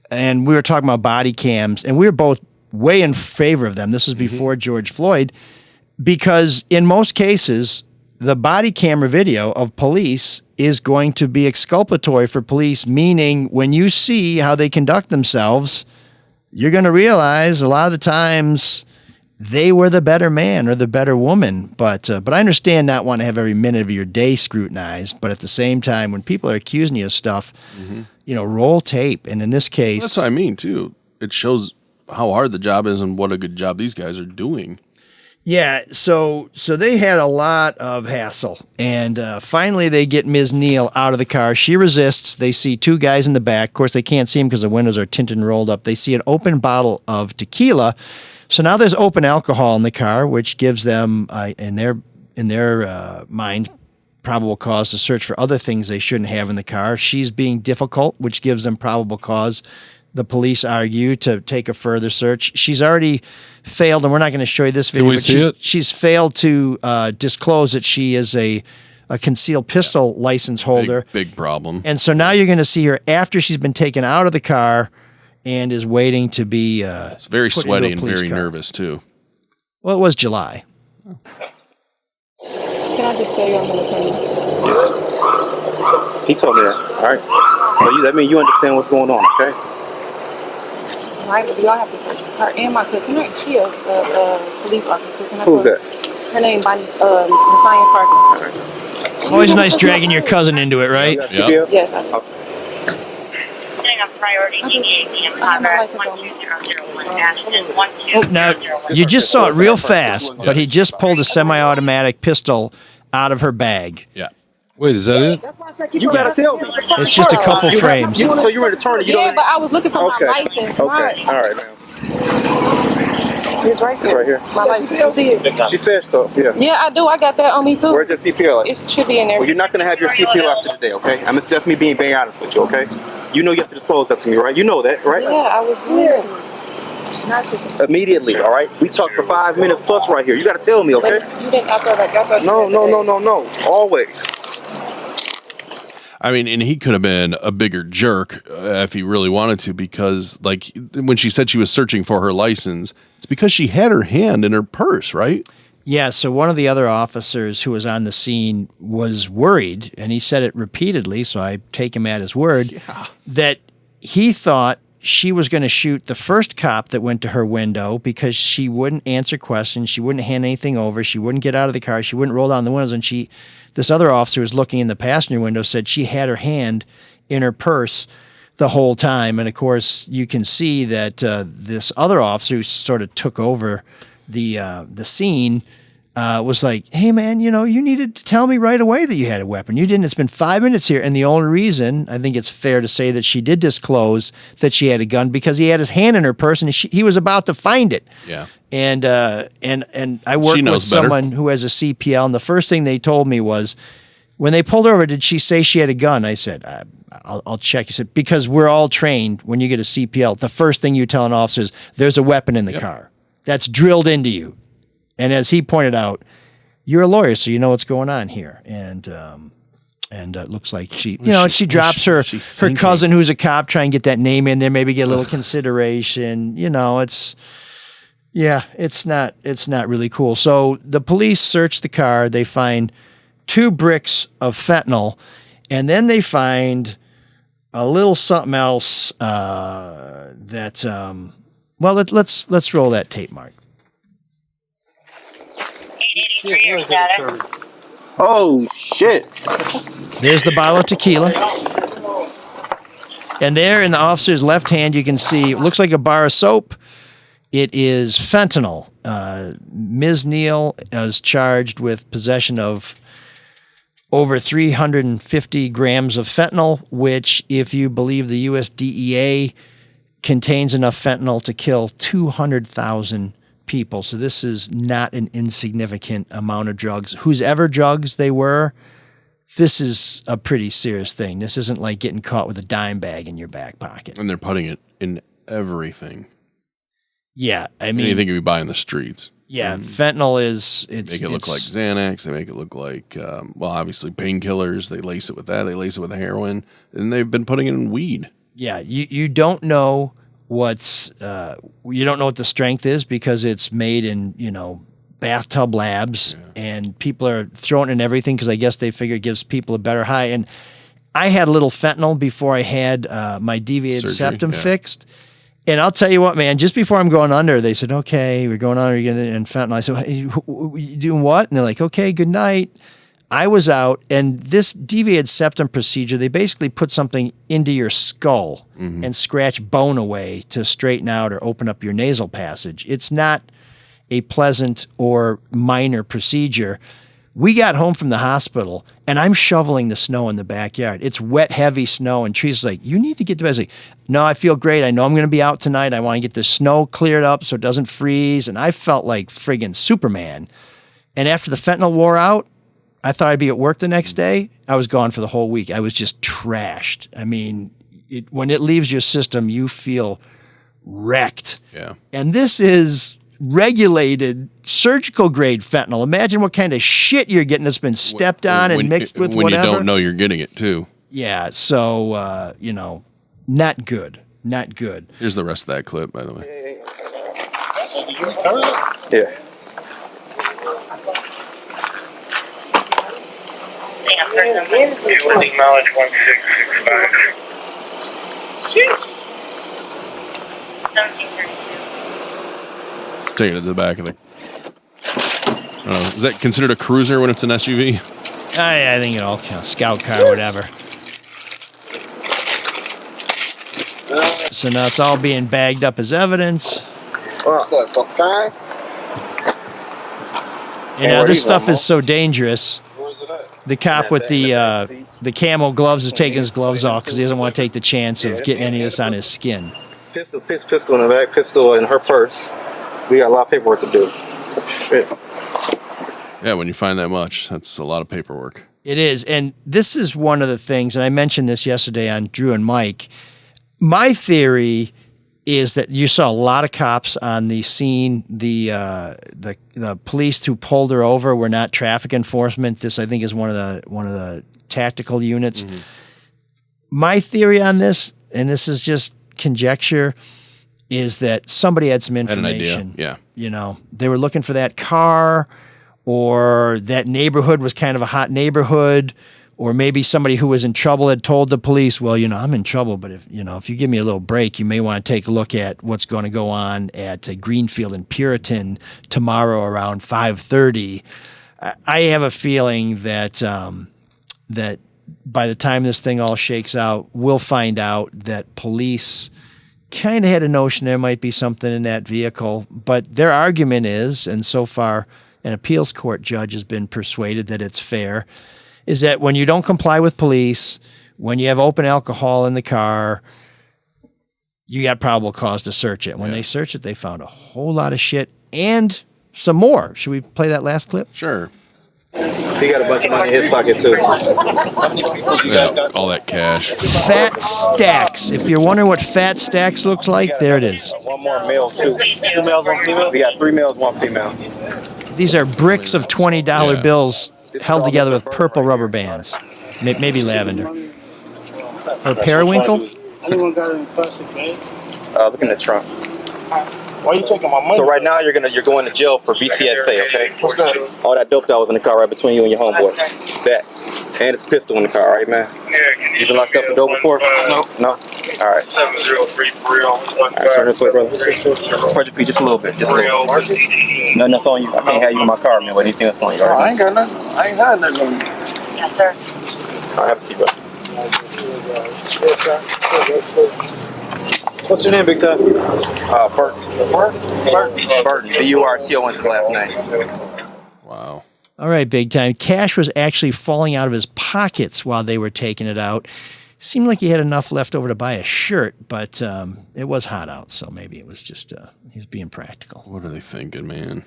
And we were talking about body cams, and we were both way in favor of them. This was before George Floyd, because in most cases, the body camera video of police is going to be exculpatory for police, meaning when you see how they conduct themselves, you're going to realize a lot of the times they were the better man or the better woman. But I understand not wanting to have every minute of your day scrutinized. But at the same time, when people are accusing you of stuff, roll tape. And in this case, That's what I mean, too. It shows how hard the job is and what a good job these guys are doing. yeah, so they had a lot of hassle, and finally they get Ms. Neal out of the car. She resists. They see 2 guys in the back. Of course, they can't see them because the windows are tinted and rolled up. They see an open bottle of tequila. So now there's open alcohol in the car, which gives them, in their mind, probable cause to search for other things they shouldn't have in the car. She's being difficult, which gives them probable cause, the police argue, to take a further search. She's already failed, and we're not going to show you this video, we but see it? she's failed to disclose that she is a concealed pistol license holder. Big problem. And so now you're going to see her after she's been taken out of the car and is waiting to be It's very put into sweaty a and police very car. nervous, too. Well, it was July. Can I just tell you I'm an attorney? He told me that, all right? So that means you understand what's going on, okay? Right, but y'all have to search her and my cousin. Can I? She a police officer. Can I Who's go? that? Her name Bonnie. Messiah Parker. Always nice dragging your cousin into it, right? Yep. Yes, I do. Setting up priority DEAC in progress 12001-12. Oh, now, you just saw it real fast, but he just pulled a semi-automatic pistol out of her bag. Yeah. Wait, is that it? You gotta tell me. It's just a couple frames. So you're an attorney. You Yeah, don't. but I was looking for Okay. my license. Okay. All right, man. It's right there. Right here. My license. You see it? She said so. Yeah. Yeah, I do. I got that on me too. Where's your CPL? It should be in there. Well, you're not gonna have your CPL after today, okay? That's me being very honest with you, okay? You know you have to disclose that to me, right? You know that, right? Yeah, I was doing it. Not to. Immediately, all right? We talked for 5 minutes plus right here. You gotta tell me, okay? But you didn't. I thought No. Always. I mean, and he could have been a bigger jerk if he really wanted to, because, like, when she said she was searching for her license, it's because she had her hand in her purse, right? Yeah, so one of the other officers who was on the scene was worried, and he said it repeatedly, so I take him at his word, that he thought she was going to shoot the first cop that went to her window because she wouldn't answer questions, she wouldn't hand anything over, she wouldn't get out of the car, she wouldn't roll down the windows, and this other officer was looking in the passenger window, said she had her hand in her purse the whole time. And of course, you can see that this other officer who sort of took over the scene was like, hey, man, you needed to tell me right away that you had a weapon. You didn't. It's been 5 minutes here. And the only reason, I think it's fair to say that she did disclose that she had a gun because he had his hand in her purse and he was about to find it. Yeah. And I work with someone who has a CPL, and the first thing they told me was, when they pulled her over, did she say she had a gun? I said, I'll check. He said, because we're all trained when you get a CPL, the first thing you tell an officer is, there's a weapon in the car. That's drilled into you. And as he pointed out, you're a lawyer, so you know what's going on here. And it looks like she drops her cousin who's a cop, try and get that name in there, maybe get a little consideration. It's not really cool. So the police search the car. They find 2 bricks of fentanyl, and then they find a little something else let's roll that tape, Mark. Oh, shit. There's the bottle of tequila. And there in the officer's left hand, you can see, it looks like a bar of soap. It is fentanyl. Ms. Neal is charged with possession of over 350 grams of fentanyl, which, if you believe the US DEA, contains enough fentanyl to kill 200,000 people. So this is not an insignificant amount of drugs. Whosever drugs they were, this is a pretty serious thing. This isn't like getting caught with a dime bag in your back pocket. And they're putting it in everything. Yeah, I mean, anything you buy in the streets. Yeah, fentanyl is. They make it look like Xanax. They make it look like, obviously painkillers. They lace it with that. They lace it with heroin, and they've been putting it in weed. Yeah, you don't know what the strength is because it's made in bathtub labs, and people are throwing it in everything because I guess they figure it gives people a better high. And I had a little fentanyl before I had my deviated septum fixed. And I'll tell you what, man, just before I'm going under, they said, okay, we're going under again in fentanyl. I said, hey, you doing what? And they're like, okay, good night. I was out, and this deviated septum procedure, they basically put something into your skull and scratch bone away to straighten out or open up your nasal passage. It's not a pleasant or minor procedure. We got home from the hospital, and I'm shoveling the snow in the backyard. It's wet, heavy snow, and Teresa's like, you need to get to bed. I was like, no, I feel great. I know I'm going to be out tonight. I want to get the snow cleared up so it doesn't freeze. And I felt like friggin' Superman. And after the fentanyl wore out, I thought I'd be at work the next day. I was gone for the whole week. I was just trashed. I mean, when it leaves your system, you feel wrecked. Yeah. And this is regulated surgical grade fentanyl. Imagine what kind of shit you're getting that's been stepped on and mixed with when whatever. you don't know you're getting it too. Yeah, so not good. Not good. Here's the rest of that clip, by the way. Yeah. Acknowledge 1665. Jeez. 1732. Take it to the back of the. I don't know. Is that considered a cruiser when it's an SUV? I think it all counts. Scout car, whatever. So now it's all being bagged up as evidence. Okay. This stuff is so dangerous. The cop with the camo gloves is taking his gloves off because he doesn't want to take the chance of getting any of this on his skin. Pistol in the back, pistol in her purse. We got a lot of paperwork to do. Shit. Yeah, when you find that much, that's a lot of paperwork. It is. And this is one of the things, and I mentioned this yesterday on Drew and Mike. My theory is that you saw a lot of cops on the scene. The police who pulled her over were not traffic enforcement. This, I think, is one of the tactical units. Mm-hmm. My theory on this, and this is just conjecture, is that somebody had some information. Had an idea. They were looking for that car, or that neighborhood was kind of a hot neighborhood, or maybe somebody who was in trouble had told the police, well, I'm in trouble, but if you give me a little break, you may want to take a look at what's going to go on at Greenfield and Puritan tomorrow around 5:30. I have a feeling that that by the time this thing all shakes out, we'll find out that police kind of had a notion there might be something in that vehicle, but their argument is, and so far an appeals court judge has been persuaded that it's fair, is that when you don't comply with police, when you have open alcohol in the car, you got probable cause to search it. When they searched it, they found a whole lot of shit and some more. Should we play that last clip? Sure. He got a bunch of money in his pocket too. How many people you guys got? All that cash. Fat stacks. If you're wondering what fat stacks looks like, there it is. One more male too. 2 males, 1 female? We got 3 males, 1 female. These are bricks of $20 bills held together with purple rubber bands. Maybe lavender. Or periwinkle? Anyone got it in plastic bags? Look in the trunk. Why are you taking my money? So right now you're going to jail for BCSA, okay? What's that? All that dope that was in the car right between you and your homeboy. That. And it's a pistol in the car, right, man? You been locked up for dope before? No. No? All right. 7033. All right, turn this way, brother. Spread your feet just a little bit. Just a little. Nothing that's on you. I can't have you in my car, man, with anything that's on you, all right? I ain't got nothing. I ain't had nothing on me. Yes, sir. All right, have a seat, brother. What's your name, Big Time? Burton. Burton. B-U-R-T-O-N is the last name. Wow. All right, Big Time. Cash was actually falling out of his pockets while they were taking it out. Seemed like he had enough left over to buy a shirt, but it was hot out, so maybe it was just he's being practical. What are they thinking, man?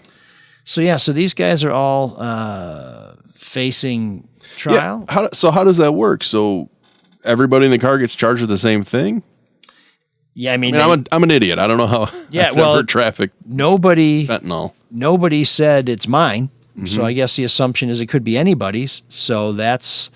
So these guys are all facing trial. Yeah. How does that work? So everybody in the car gets charged with the same thing? Yeah, I mean I'm an idiot. I don't know how. Yeah, I've never trafficked fentanyl. Nobody said it's mine. Mm-hmm. So I guess the assumption is it could be anybody's. So that's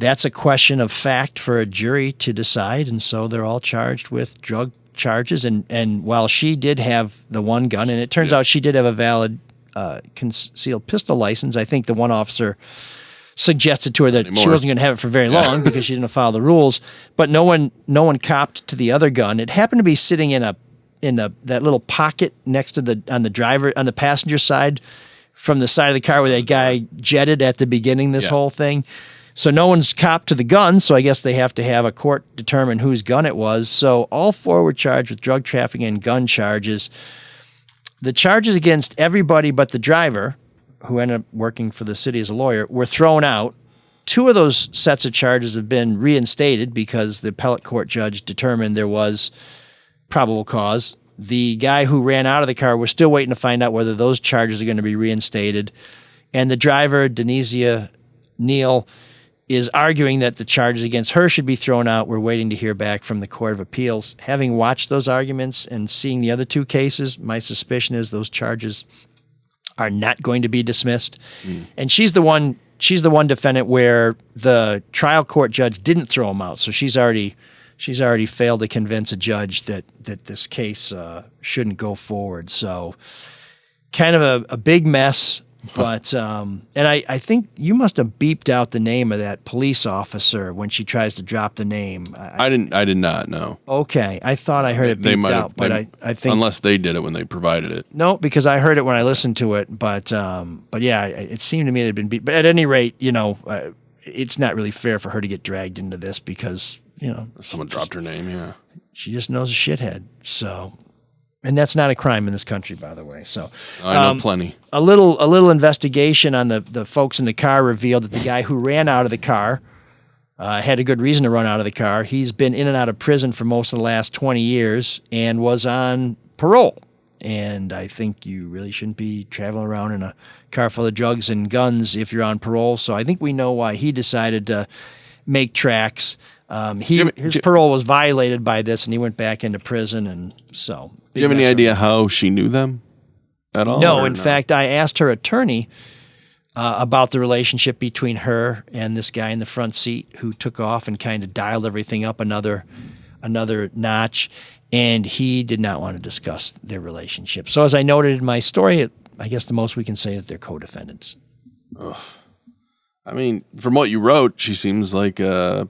a question of fact for a jury to decide. And so they're all charged with drug charges. And while she did have the one gun, and it turns out she did have a valid concealed pistol license, I think the one officer suggested to her that she wasn't going to have it for very long because she didn't follow the rules. But no one copped to the other gun. It happened to be sitting in that little pocket next to on the passenger side, from the side of the car where that guy jetted at the beginning. This whole thing. So no one's copped to the gun. So I guess they have to have a court determine whose gun it was. So all 4 were charged with drug trafficking and gun charges. The charges against everybody but the driver, who ended up working for the city as a lawyer, were thrown out. 2 of those sets of charges have been reinstated because the appellate court judge determined there was probable cause. The guy who ran out of the car, we're still waiting to find out whether those charges are going to be reinstated. And the driver, Denisia Neal, is arguing that the charges against her should be thrown out. We're waiting to hear back from the Court of Appeals. Having watched those arguments and seeing the other 2 cases, my suspicion is those charges are not going to be dismissed. And she's the one defendant where the trial court judge didn't throw him out. So she's already failed to convince a judge that this case shouldn't go forward. So kind of a big mess. But and I think you must have beeped out the name of that police officer when she tries to drop the name. I did not know. Okay, I thought I heard it beeped out, but I think unless they did it when they provided it. No, because I heard it when I listened to it. But yeah, it seemed to me it had been beeped. But at any rate, it's not really fair for her to get dragged into this because someone dropped her name. Yeah, she just knows a shithead. So. And that's not a crime in this country, by the way. So I know plenty. A little investigation on the folks in the car revealed that the guy who ran out of the car had a good reason to run out of the car. He's been in and out of prison for most of the last 20 years and was on parole. And I think you really shouldn't be traveling around in a car full of drugs and guns if you're on parole. So I think we know why he decided to make tracks. His parole was violated by this, and he went back into prison. And so, do you have any idea how she knew them at all? No. In fact, I asked her attorney about the relationship between her and this guy in the front seat who took off and kind of dialed everything up another notch, and he did not want to discuss their relationship. So, as I noted in my story, I guess the most we can say is they're co-defendants. Ugh. I mean, from what you wrote, she seems like on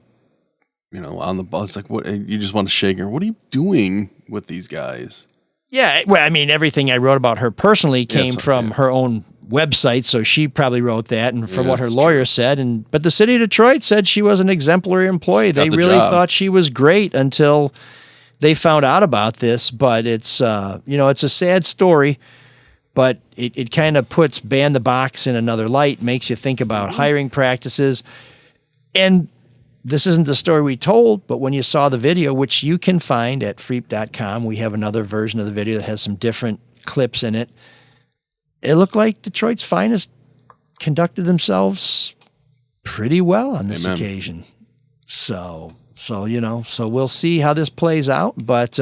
the ball. It's like, what, you just want to shake her. What are you doing with these guys? Yeah, well, I mean, everything I wrote about her personally came from her own website, so she probably wrote that, and from what her lawyer said. But the city of Detroit said she was an exemplary employee. They really thought she was great until they found out about this. But it's it's a sad story. but it kind of puts Ban the Box in another light, makes you think about hiring practices. And this isn't the story we told, but when you saw the video, which you can find at freep.com, we have another version of the video that has some different clips in it. It looked like Detroit's finest conducted themselves pretty well on this occasion. So we'll see how this plays out, but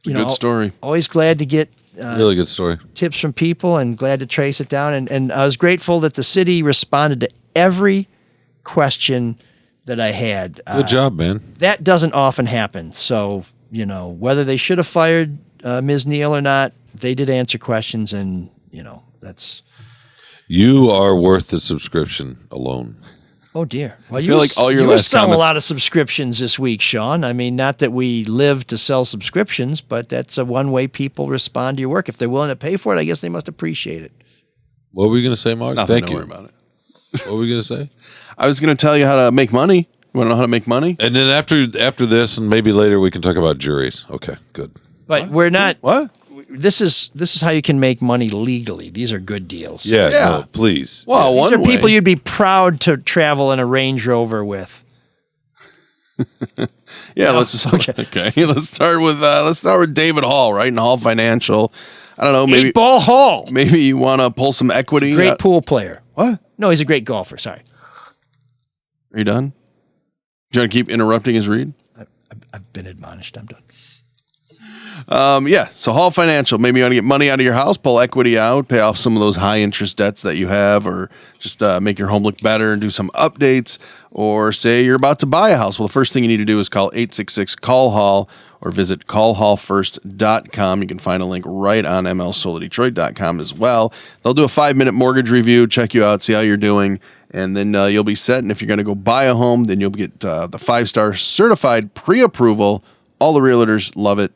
good story. Always glad to get really good story tips from people and glad to trace it down. And I was grateful that the city responded to every question that I had. Good job, man. That doesn't often happen. So, whether they should have fired Ms. Neal or not, they did answer questions, and, that's... You are worth the subscription alone. Oh, dear. Well, I feel like all your you last selling comments... a lot of subscriptions this week, Shawn. I mean, not that we live to sell subscriptions, but that's one way people respond to your work. If they're willing to pay for it, I guess they must appreciate it. What were you going to say, Mark? Nothing, Thank don't you. worry about it. What were we going to say? I was going to tell you how to make money. You want to know how to make money? And then after this, and maybe later, we can talk about juries. Okay, good. But we're not... What? This is how you can make money legally. These are good deals. Yeah. No, please. Well, These are one people way. you'd be proud to travel in a Range Rover with. Yeah, let's start with David Hall, right? In Hall Financial. I don't know, maybe 8-Ball Hall. Maybe you want to pull some equity. Great pool player. What? No, he's a great golfer. Sorry. Are you done? Do you want to keep interrupting his read? I've been admonished. I'm done. So Hall Financial, maybe you want to get money out of your house, pull equity out, pay off some of those high interest debts that you have, or just make your home look better and do some updates, or say you're about to buy a house. Well, the first thing you need to do is call 866-CALL-HALL or visit callhallfirst.com. You can find a link right on mlsolodetroit.com as well. They'll do a 5-minute mortgage review, check you out, see how you're doing, and then you'll be set. And if you're going to go buy a home, then you'll get the 5-star certified pre-approval. All the realtors love it.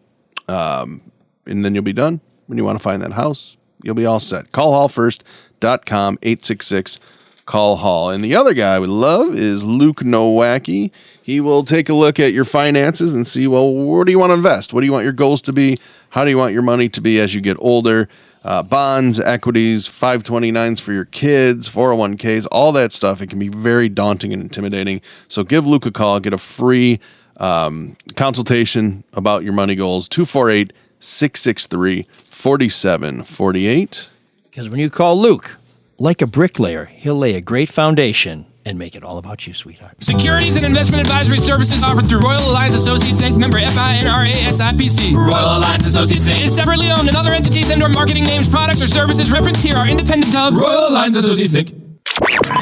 And then you'll be done. When you want to find that house, you'll be all set. Callhallfirst.com, 866-CALL-HALL. And the other guy we love is Luke Nowacki. He will take a look at your finances and see, well, where do you want to invest? What do you want your goals to be? How do you want your money to be as you get older? Bonds, equities, 529s for your kids, 401ks, all that stuff. It can be very daunting and intimidating. So give Luke a call. Get a free consultation about your money goals. 248-663-4748. Because when you call Luke, like a bricklayer, he'll lay a great foundation and make it all about you, sweetheart. Securities and investment advisory services offered through Royal Alliance Associates Inc., member FINRA SIPC. Royal Alliance Associates Inc. is separately owned, and other entities and/or marketing names, products, or services referenced here are independent of Royal Alliance Associates Inc.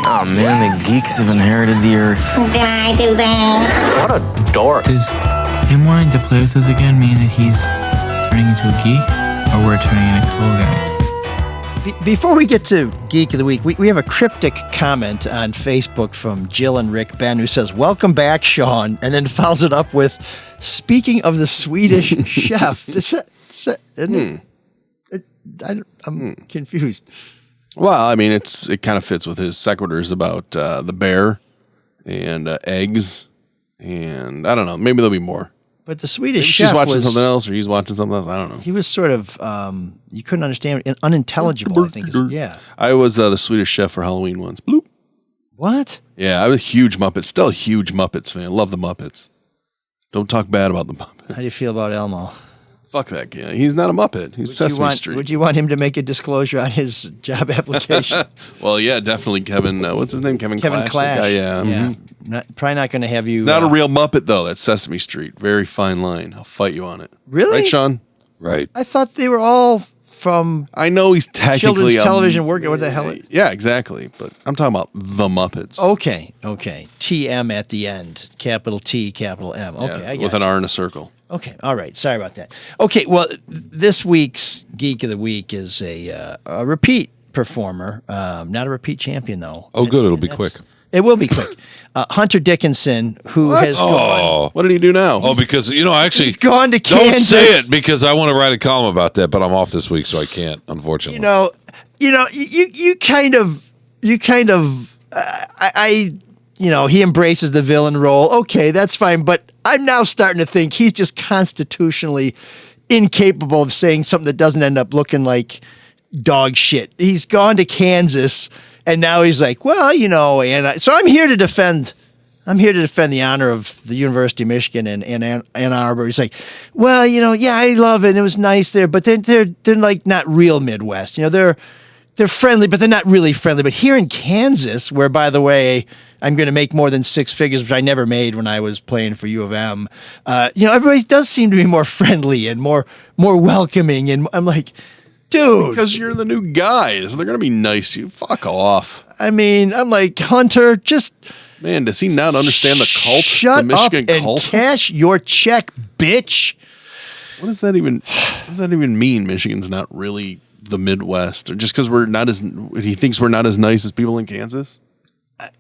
Oh man, the geeks have inherited the earth. Did I do that? What a dork. Does him wanting to play with us again mean that he's turning into a geek, or we're turning into cool guys? Before we get to Geek of the Week, we have a cryptic comment on Facebook from Jill and Rick Ben who says, "Welcome back, Shawn," and then follows it up with, "Speaking of the Swedish chef." I'm confused. Well, I mean, it kind of fits with his sequiturs about the bear and eggs, and I don't know. Maybe there'll be more. But the Swedish Maybe chef she's watching was, something else, or he's watching something else. I don't know. He was sort of you couldn't understand, unintelligible. I think. Yeah. I was the Swedish chef for Halloween once. Bloop. What? Yeah, I was a huge Muppets. Still a huge Muppets fan. Love the Muppets. Don't talk bad about the Muppets. How do you feel about Elmo? Fuck that guy. He's not a Muppet. He's Sesame Street. Would you want him to make a disclosure on his job application? Well, yeah, definitely Kevin. What's his name? Kevin Clash. Clash. That guy, yeah. Mm-hmm. Probably not going to have you. He's not a real Muppet, though. That's Sesame Street. Very fine line. I'll fight you on it. Really? Right, Shawn? Right. I thought they were all from. I know he's technically children's television working. What the hell? Yeah, exactly. But I'm talking about the Muppets. Okay. TM at the end. Capital T, capital M. Okay, Yeah, I got with an R in a circle. Okay, all right. Sorry about that. Okay, well, this week's Geek of the Week is a repeat performer, not a repeat champion, though. Oh, good. It'll be quick. It will be quick. Hunter Dickinson, who has gone. What did he do now? Oh, because, actually. He's gone to don't Kansas. say it, because I want to write a column about that, but I'm off this week, so I can't, unfortunately. You kind of, he embraces the villain role. Okay, that's fine. But I'm now starting to think he's just constitutionally incapable of saying something that doesn't end up looking like dog shit. He's gone to Kansas, and now he's like, well, so I'm here to defend. I'm here to defend the honor of the University of Michigan and Ann Arbor. He's like, well, I love it. And it was nice there, but they're like not real Midwest. They're friendly, but they're not really friendly. But here in Kansas, where, by the way, I'm going to make more than six figures, which I never made when I was playing for U of M. Everybody does seem to be more friendly and more welcoming. And I'm like, dude, because you're the new guy, so they're going to be nice to you. Fuck off. I mean, I'm like, Hunter, just. Man, does he not understand the cult? Shut the Michigan up and cult? Cash your check, bitch. What does that even mean? Michigan's not really the Midwest, or just because he thinks we're not as nice as people in Kansas?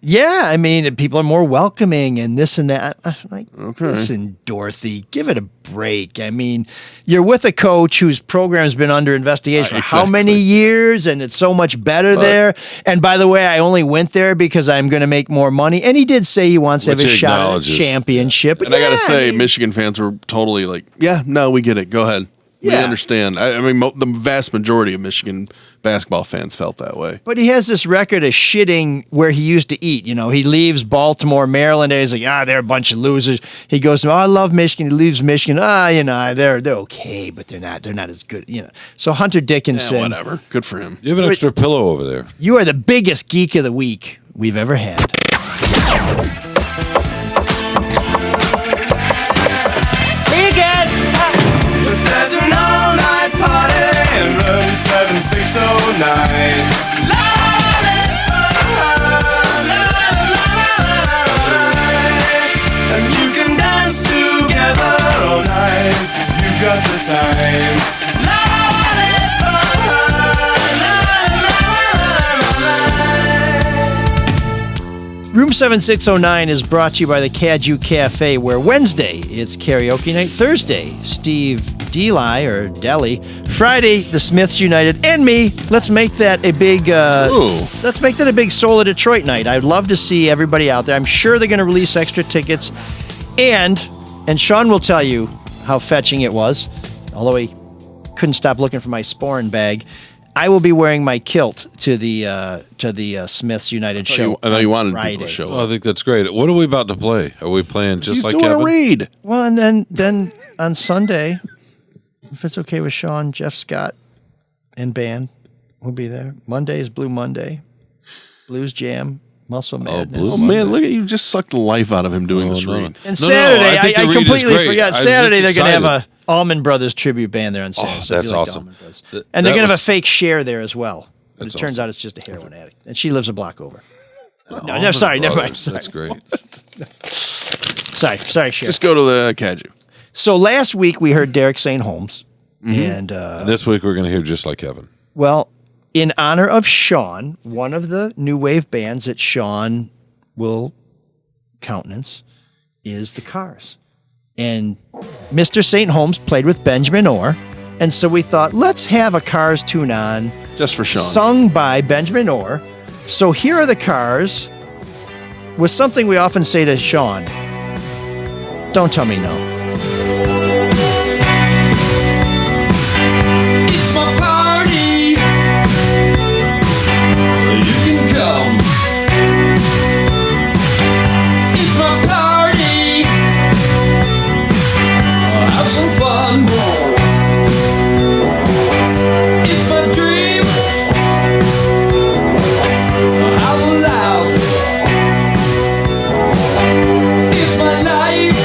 Yeah, I mean, people are more welcoming and this and that. I'm like, okay. Listen, Dorothy, give it a break. I mean, you're with a coach whose program's been under investigation for how many years, and it's so much better there. And by the way, I only went there because I'm going to make more money. And he did say he wants to have a shot at a championship. And I got to say, Michigan fans were totally like, yeah, no, we get it. Go ahead. We understand. I mean, the vast majority of Michigan basketball fans felt that way. But he has this record of shitting where he used to eat. He leaves Baltimore, Maryland, and he's like, they're a bunch of losers. He goes, I love Michigan. He leaves Michigan. They're okay, but they're not as good. So Hunter Dickinson. Whatever. Good for him. You have an extra pillow over there. You are the biggest geek of the week we've ever had. There's an all-night party in room 7609. And you can dance together all night if you've got the time. Room 7609 is brought to you by the Caju Cafe, where Wednesday it's karaoke night, Thursday Steve Deli or Deli, Friday the Smiths United, and me. Let's make that a big. Let's make that a big Soul of Detroit night. I'd love to see everybody out there. I'm sure they're going to release extra tickets, and Shawn will tell you how fetching it was, although he couldn't stop looking for my sporn bag. I will be wearing my kilt to the Smiths United show. I thought you wanted people to show up. Oh, I think that's great. What are we about to play? Are we playing just like doing Kevin? a read. Well, and then on Sunday, if it's okay with Shawn, Jeff Scott and band will be there. Monday is Blue Monday, Blues Jam, Muscle Madness. Oh man, look at you! Just sucked the life out of him doing this read. And Saturday, I completely forgot. Saturday they're going to have a Allman Brothers tribute band there on Saturday. Oh, that's awesome. And they're going to have a fake Cher there as well. But it turns out it's just a heroin addict. And she lives a block over. No, sorry, never mind. Sorry. That's great. Sorry, Cher. Just go to the Caju. So last week we heard Derek St. Holmes. And this week we're going to hear Just Like Kevin. Well, in honor of Shawn, one of the new wave bands that Shawn will countenance is the Cars. And Mr. St. Holmes played with Benjamin Orr. And so we thought, let's have a Cars tune on. Just for Shawn. Sung by Benjamin Orr. So here are the Cars with something we often say to Shawn. Don't tell me no. It's my party. You can come. It's my party. Have some fun. It's my dream. I will laugh. It's my life.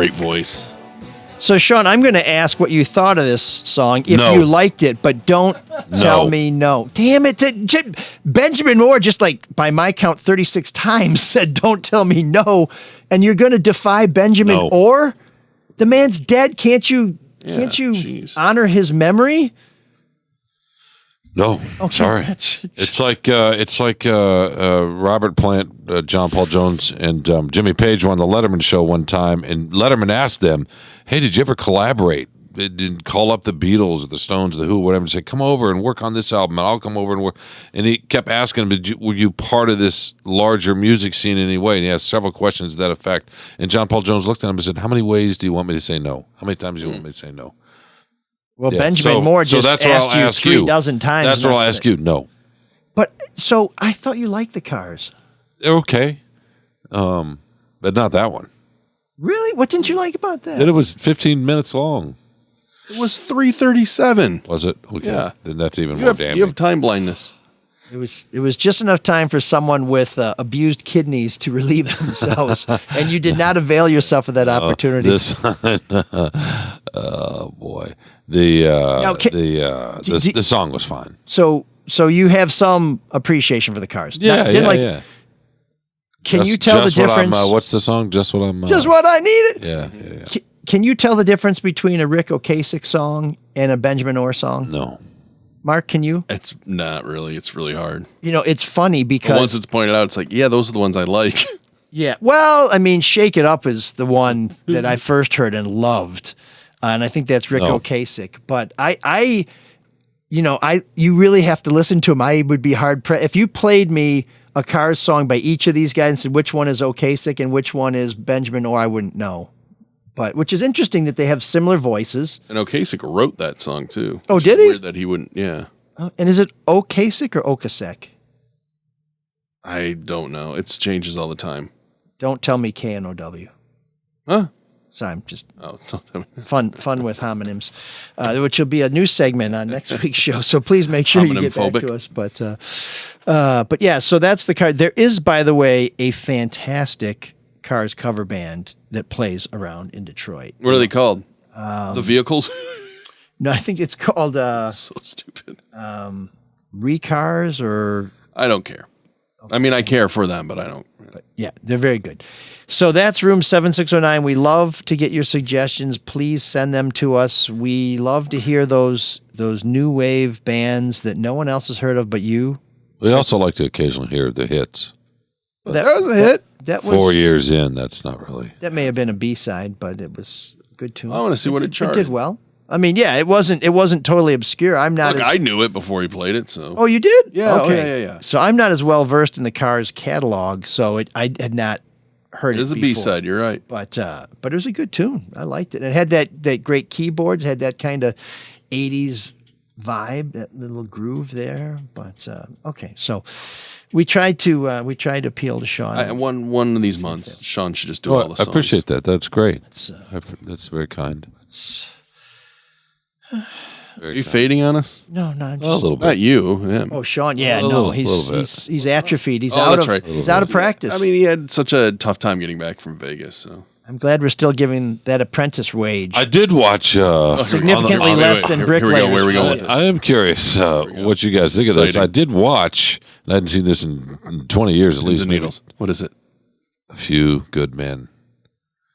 great voice. So, Shawn, I'm going to ask what you thought of this song, if No. you liked it, but don't tell me no. Damn it. Benjamin Moore, just like by my count 36 times, said, don't tell me no. And you're going to defy Benjamin No. Orr? The man's dead. Can't you honor his memory? No, Okay, sorry. that's- It's like Robert Plant, John Paul Jones, and Jimmy Page were on the Letterman show one time, and Letterman asked them, "Hey, did you ever collaborate? Did call up the Beatles or the Stones or the Who, or whatever, and say, come over and work on this album, and I'll come over and work." And he kept asking him, were you part of this larger music scene in any way? And he asked several questions to that effect. And John Paul Jones looked at him and said, "How many ways do you want me to say no? How many times do you want me to say no?" Well, Yeah, Benjamin Moore just that's what asked I'll you ask 3 dozen times. That's what not I'll to ask say- you. No, But, so I thought you liked the Cars. they're okay, but not that one. Really? What didn't you like about that? It was 15 minutes long. It was 3:37. Was it? Okay. Yeah. Then that's even You more have, damning. you have time blindness. It was just enough time for someone with abused kidneys to relieve themselves, and you did not avail yourself of that opportunity. Oh boy, the song was fine. So you have some appreciation for the Cars. Yeah, Can you tell the difference? What's the song? Just what I'm. Just what I needed. Yeah. Can you tell the difference between a Rick Ocasek song and a Benjamin Orr song? No. Mark, can you? It's not really. It's really hard. You know, it's funny because But once it's pointed out, it's like, yeah, those are the ones I like. Yeah. Well, I mean, Shake It Up is the one that I first heard and loved. And I think that's Rick Ocasek. But you really have to listen to him. I would be if you played me a Cars song by each of these guys and said which one is Ocasek and which one is Benjamin Orr, I wouldn't know. But which is interesting that they have similar voices. And Ocasek wrote that song too. Oh, did he? Weird that he wouldn't. Yeah. And is it Ocasek or Ocasek? I don't know. It changes all the time. Don't tell me K-N-O-W. Huh? Sorry, I'm just don't tell me. fun with homonyms, which will be a new segment on next week's show. So please make sure you get back to us. But yeah, so that's the Cars. There is, by the way, a fantastic Cars cover band that plays around in Detroit. What are they called? The Vehicles? No, I think it's called so stupid. Recars or I don't care. I mean, I care for them, but I don't. But yeah, they're very good. So that's room 7609. We love to get your suggestions. Please send them to us. We love to hear those new wave bands that no one else has heard of but you. We also like to occasionally hear the hits. That was a hit. That was 4 years in. That's not really. That may have been a B-side, but it was a good tune. I want to see what it charted. It did well. I mean, yeah, it wasn't totally obscure. I'm not. Look, I knew it before he played it. So. Oh, you did? Yeah. Okay. Yeah. So I'm not as well versed in the Cars catalog, so I had not heard it. It is a before. B-side. You're right. But it was a good tune. I liked it. And it had that great keyboards. Had that kind of 80s vibe, that little groove there. But okay, so we tried to appeal to Shawn. One of these months, Shawn should just do all the songs. I appreciate that. That's great. That's very kind. Are you fading on us? No, I'm just a little bit. Not you. Him. Oh, Sean, yeah, little he's atrophied. He's that's right. He's out of practice. I mean, he had such a tough time getting back from Vegas. So I'm glad we're still giving that apprentice wage. I did watch significantly less than bricklayers. Where are we going with this? I am curious what you guys think of this. I did watch, and I hadn't seen this in 20 years at least. Needles. What is it? A Few Good Men.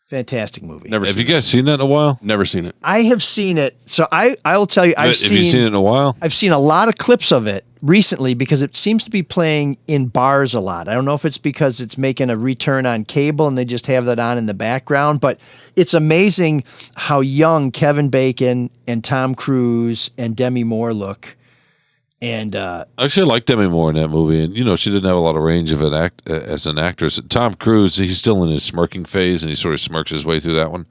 Fantastic movie. Have you guys seen that in a while? Never seen it. I have seen it. So I'll tell you, Have you seen it in a while? I've seen a lot of clips of it recently because it seems to be playing in bars a lot. I don't know if it's because it's making a return on cable and they just have that on in the background, but it's amazing how young Kevin Bacon and Tom Cruise and Demi Moore look. And I actually liked Demi Moore in that movie, and she didn't have a lot of range of as an actress. Tom Cruise, he's still in his smirking phase, and he sort of smirks his way through that one.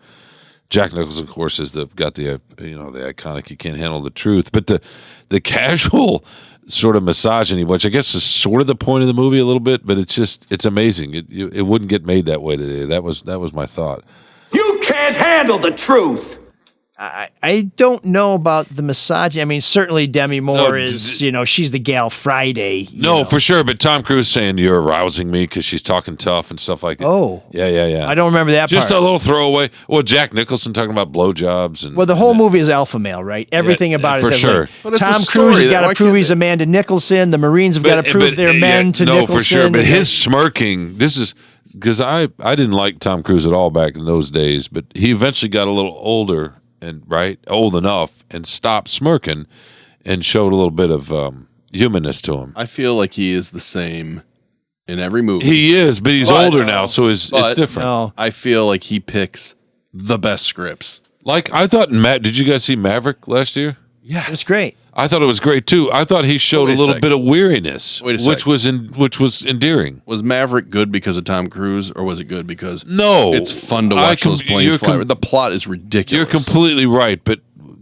Jack Nicholson, of course, has got the the iconic "You Can't Handle the Truth," but the casual sort of misogyny, which I guess is sort of the point of the movie a little bit, but it's amazing. It wouldn't get made that way today. That was my thought. You can't handle the truth. I don't know about the misogyny. I mean, certainly Demi Moore is, she's the gal Friday. No, for sure. But Tom Cruise saying you're arousing me because she's talking tough and stuff like that. Oh. Yeah. I don't remember that Just part. a little throwaway. Well, Jack Nicholson talking about blowjobs. And Well, the whole movie is alpha male, right? Everything about it for is sure. like, But it's a Tom story Cruise has that- got why to prove can't he's they- Amanda Nicholson. The Marines have got to prove they're men to no, Nicholson. for sure. But and his smirking, this is because I didn't like Tom Cruise at all back in those days, but he eventually got a little older and old enough and stopped smirking and showed a little bit of humanness to him. I feel like he is the same in every movie. He is, but he's older now, so it's different. No. I feel like he picks the best scripts. Like I thought, did you guys see Maverick last year? Yes. It's great. I thought it was great too. I thought he showed a little bit of weariness, which was endearing. Was Maverick good because of Tom Cruise, or was it good because it's fun to I watch those planes fly? The plot is ridiculous. You're completely right, but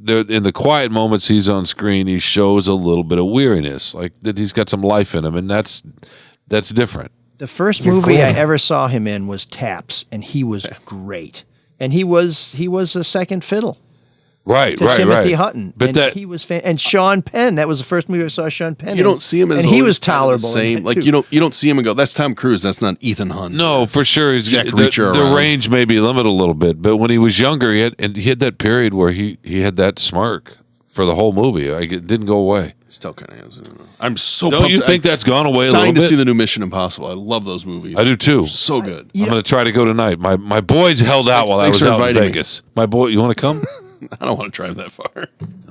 in the quiet moments he's on screen, he shows a little bit of weariness, like that he's got some life in him, and that's different. The first movie I ever saw him in was Taps, and he was great. And he was a second fiddle. Right, to Timothy right. Hutton, But and he was and Sean Penn. That was the first movie I saw Sean Penn. You don't see him as and he always was kind of tolerable. the same. Like you don't see him and go, "That's Tom Cruise. That's not Ethan Hunt." No, for sure. He's Jack the Reacher around. range may be limited a little bit, but when he was younger, he had that period where he had that smirk for the whole movie. Like, it didn't go away. Still kind of has. I don't know. I'm so. Don't pumped. you think that's gone away a Dying little to bit? see the new Mission Impossible. I love those movies. I do too. So good. I'm going to try to go tonight. My boys held out while I Thanks was for out in inviting me. Vegas. My boy, you want to come? I don't want to drive that far.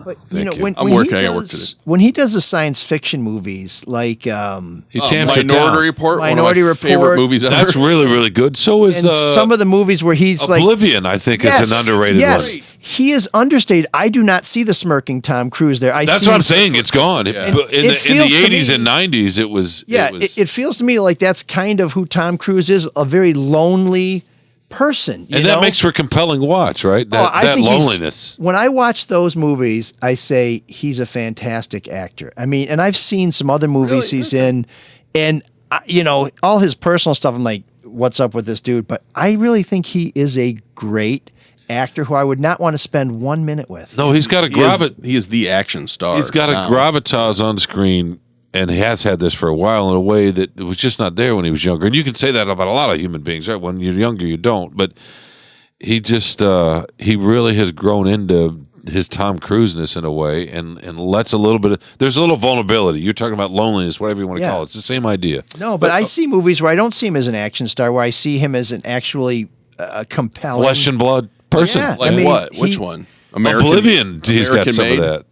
But Thank you. when I'm when working. he I got work does- to do. When he does the science fiction movies, like He tamps it down. Minority Report. Minority one of my favorite Report. movies ever. That's really, really good. So is and some of the movies where he's like Oblivion, I think, is an underrated yes, one. he is understated. I do not see the smirking Tom Cruise there. I That's see what him- I'm saying. It's gone. And But in it the feels to 80s me- and 90s, it was. Yeah, it feels to me like that's kind of who Tom Cruise is, a very lonely person. You and know? that makes for compelling watch, right? I That think he's- loneliness. When I watch those movies, I say he's a fantastic actor. I mean, and I've seen some other movies he's in, and all his personal stuff. I'm like, what's up with this dude? But I really think he is a great actor who I would not want to spend 1 minute with. No, he's got a He is the action star. He's got a now. gravitas on screen, and he has had this for a while in a way that it was just not there when he was younger. And you can say that about a lot of human beings, right? When you're younger, you don't. But he just he really has grown into his Tom Cruise-ness in a way, and lets a little bit of. There's a little vulnerability. You're talking about loneliness, whatever you want to call it. It's the same idea. No, but I see movies where I don't see him as an action star, where I see him as an actually compelling Flesh and blood person. Yeah, Like I mean, what? Which he- one? Oblivion. He's got some Made? of that.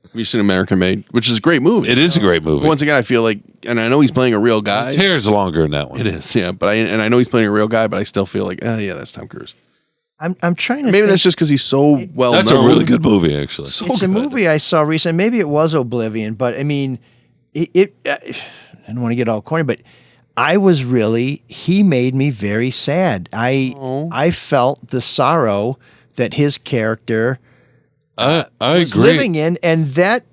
Have you seen American Made? Which is a great movie. It is a great movie. Once again, I feel like, and I know he's playing a real guy. His hair's longer in that one. It is, yeah. But I know he's playing a real guy, but I still feel like, yeah, that's Tom Cruise. I'm trying to Maybe think. that's just because he's so well known. That's a really good movie, actually. It's a movie I saw recently. Maybe it was Oblivion, but I mean, I don't want to get all corny, but he made me very sad. I felt the sorrow that his character I was agree. living in, and that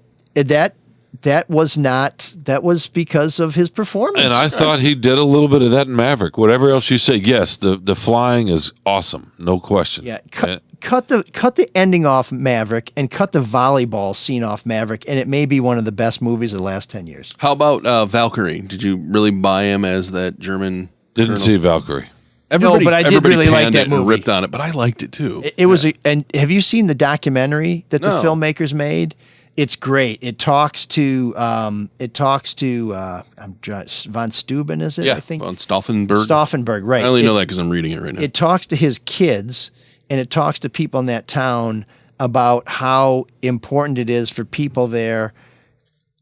was because of his performance. And I thought he did a little bit of that in Maverick. Whatever else you say, yes, the flying is awesome, no question. Yeah, cut the ending off Maverick and cut the volleyball scene off Maverick, and it may be one of the best movies of the last 10 years. How about Valkyrie? Did you really buy him as that German? Didn't colonel? see Valkyrie. Everybody, but I did everybody really like panned that it and movie. ripped on it, but I liked it too. It was, and have you seen the documentary that the No. filmmakers made? It's great. It talks to von Steuben, is it? Yeah, I think von Stauffenberg. Stauffenberg, right? I only know that because I'm reading it right now. It talks to his kids, and it talks to people in that town about how important it is for people there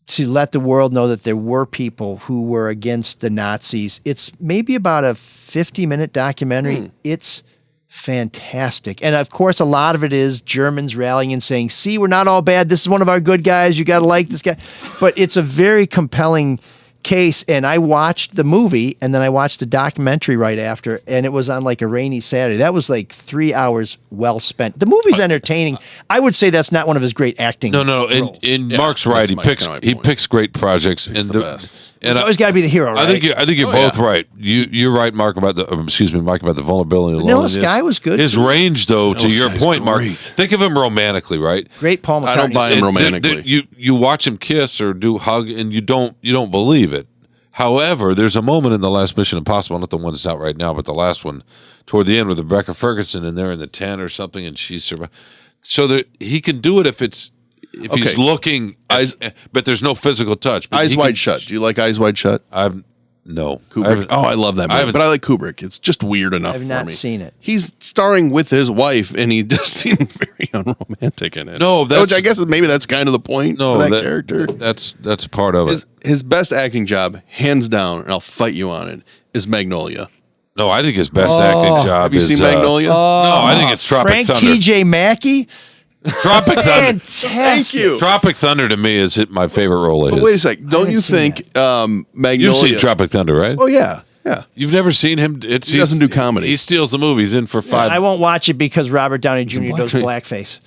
to let the world know that there were people who were against the Nazis. It's maybe about a 50-minute documentary. It's fantastic. And of course, a lot of it is Germans rallying and saying, see, we're not all bad. This is one of our good guys. You got to like this guy. But it's a very compelling case, and I watched the movie, and then I watched the documentary right after, and it was on like a rainy Saturday. That was like 3 hours well spent. The movie's entertaining. I would say that's not one of his great acting. No. And Mark's right. He picks great projects, and the best. And always got to be the hero, right? I think you're both right. You're right, Mark, about the Mike, about the vulnerability. Vanilla Sky was good. His range, though, to your point, Mark. great. Think of him romantically, right? Great Paul McCartney. I don't buy him romantically. You watch him kiss or do hug, and you don't believe it. However, there's a moment in the last Mission Impossible, not the one that's out right now, but the last one, toward the end with Rebecca Ferguson, and they're in the tent or something, and she's survived. So that he can do it if he's looking, but there's no physical touch. But Eyes Wide Shut. Do you like Eyes Wide Shut? No. Kubrick. I love that movie, but I like Kubrick. It's just weird enough for me. I've not seen it. He's starring with his wife, and he just seemed very unromantic in it. No, which I guess maybe that's kind of the point for that character. That's part of it. His best acting job, hands down, and I'll fight you on it, is Magnolia. No, I think his best acting job Have you seen Magnolia? No, I think it's Tropic Frank Thunder. T.J. Mackey. Tropic Thunder. Thank you. Tropic Thunder to me is my favorite role of his. But wait a sec. Don't you think Magnolia... You've seen Tropic Thunder, right? Oh, yeah. Yeah. You've never seen him? He doesn't do comedy. He steals the movies in for 5. I won't watch it because Robert Downey Jr. does blackface.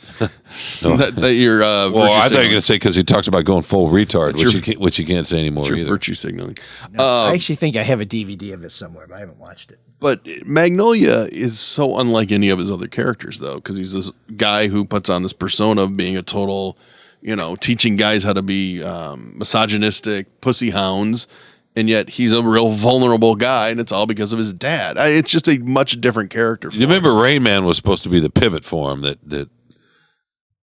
No. that you're well, I thought you were going to say because he talks about going full retard, which you can't say anymore either. Virtue signaling. No, I actually think I have a DVD of it somewhere, but I haven't watched it. But Magnolia is so unlike any of his other characters, though, because he's this guy who puts on this persona of being a total, teaching guys how to be misogynistic pussy hounds, and yet he's a real vulnerable guy, and it's all because of his dad. It's just a much different character. You remember Rain Man was supposed to be the pivot for him that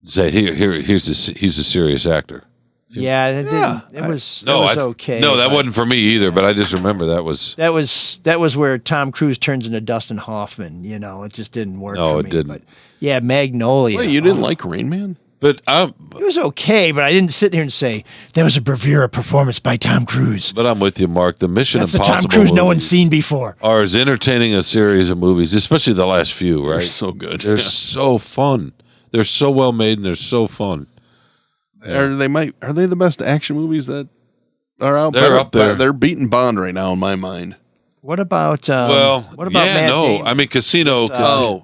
said, he's a serious actor. Yeah, it was okay. No, that wasn't for me either. But I just remember that was where Tom Cruise turns into Dustin Hoffman. It just didn't work. No, for it me. didn't. But yeah, Magnolia. Wait, you didn't like Rain Man? But it was okay. But I didn't sit here and say that was a bravura performance by Tom Cruise. But I'm with you, Mark. The Mission That's Impossible. That's the Tom Cruise no one's seen before. Are as entertaining a series of movies, especially the last few. Right? They're so good. They're so fun. They're so well made and they're so fun. Are they the best action movies that are out? They're up there. They're beating Bond right now in my mind. What about Matt Damon? I mean, Casino.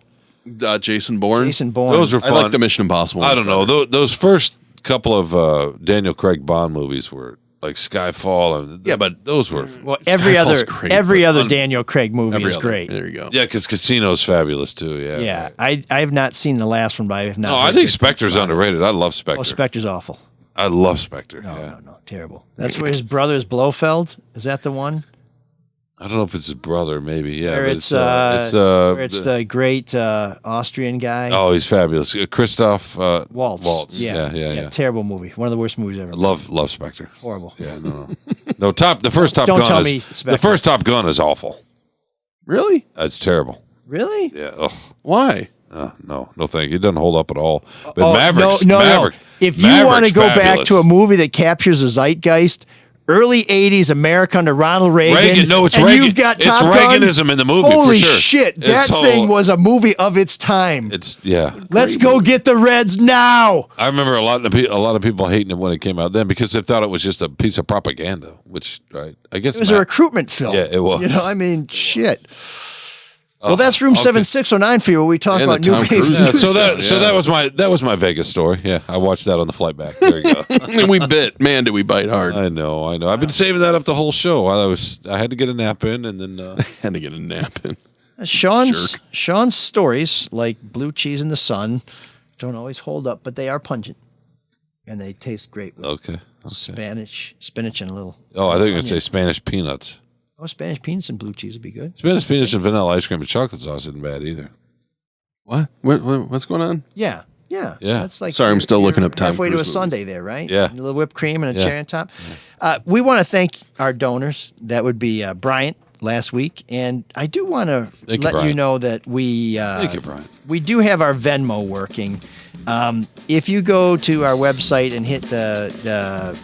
Jason Bourne. Those were fun. I like the Mission Impossible. I don't know. Those first couple of Daniel Craig Bond movies were like Skyfall. But those were every other Daniel Craig movie is great. There you go. Yeah, because Casino's fabulous too. Yeah. Right. I have not seen the last one, but I have not. No, I think Spectre's underrated. I love Spectre. Oh, Spectre's awful. I love Spectre. No, terrible. That's where his brother is Blofeld. Is that the one? I don't know if it's his brother, maybe. Yeah, where it's the great Austrian guy. Oh, he's fabulous. Christoph Waltz. Yeah. Terrible movie. One of the worst movies ever. Love Spectre. Horrible. Yeah, no. The first Top Don't Gun. tell me Spectre. The first Top Gun is awful. Really? It's terrible. Really? Yeah. Ugh. Why? No, thank you. It doesn't hold up at all. But Maverick. No. If you want to go back to a movie that captures the zeitgeist, early 80s America under Ronald Reagan. No, it's and Reagan. You've got It's Top Gun. Reaganism in the movie, Holy for sure. shit. That thing was a movie of its time. Let's go get the Reds now. I remember a lot of people hating it when it came out then because they thought it was just a piece of propaganda, which, right, I guess. It was a recruitment film. Yeah, it was. Shit. Well, that's Room 7609 for you, where we talk about new movies. So that was my Vegas story. Yeah, I watched that on the flight back. There you go. And we bit. Man, did we bite hard. I know. I've been saving that up the whole show. I had to get a nap in, and then had to get a nap in. Shawn's stories, like Blue Cheese in the Sun, don't always hold up, but they are pungent, and they taste great with spinach and a little. Oh, I thought you were going to say Spanish peanuts. Oh, Spanish peanuts and blue cheese would be good. Spanish peanuts and vanilla ice cream and chocolate sauce isn't bad either. What? What's going on? Yeah. That's like. Sorry, I'm still looking up Tom halfway Cruise to a sundae there, right? Yeah. A little whipped cream and a cherry on top. We want to thank our donors. That would be Bryant last week, and I do want to let you know that we. Thank you, Bryant. We do have our Venmo working. If you go to our website and hit the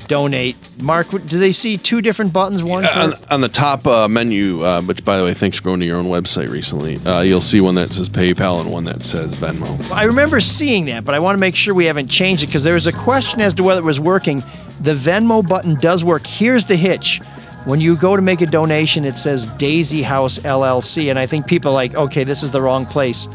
donate, Mark, do they see two different buttons? One on the top menu, which, by the way, thanks for going to your own website recently. You'll see one that says PayPal and one that says Venmo. Well, I remember seeing that, but I want to make sure we haven't changed it because there was a question as to whether it was working. The Venmo button does work. Here's the hitch. When you go to make a donation, it says Daisy House LLC, and I think people are like, okay, this is the wrong place.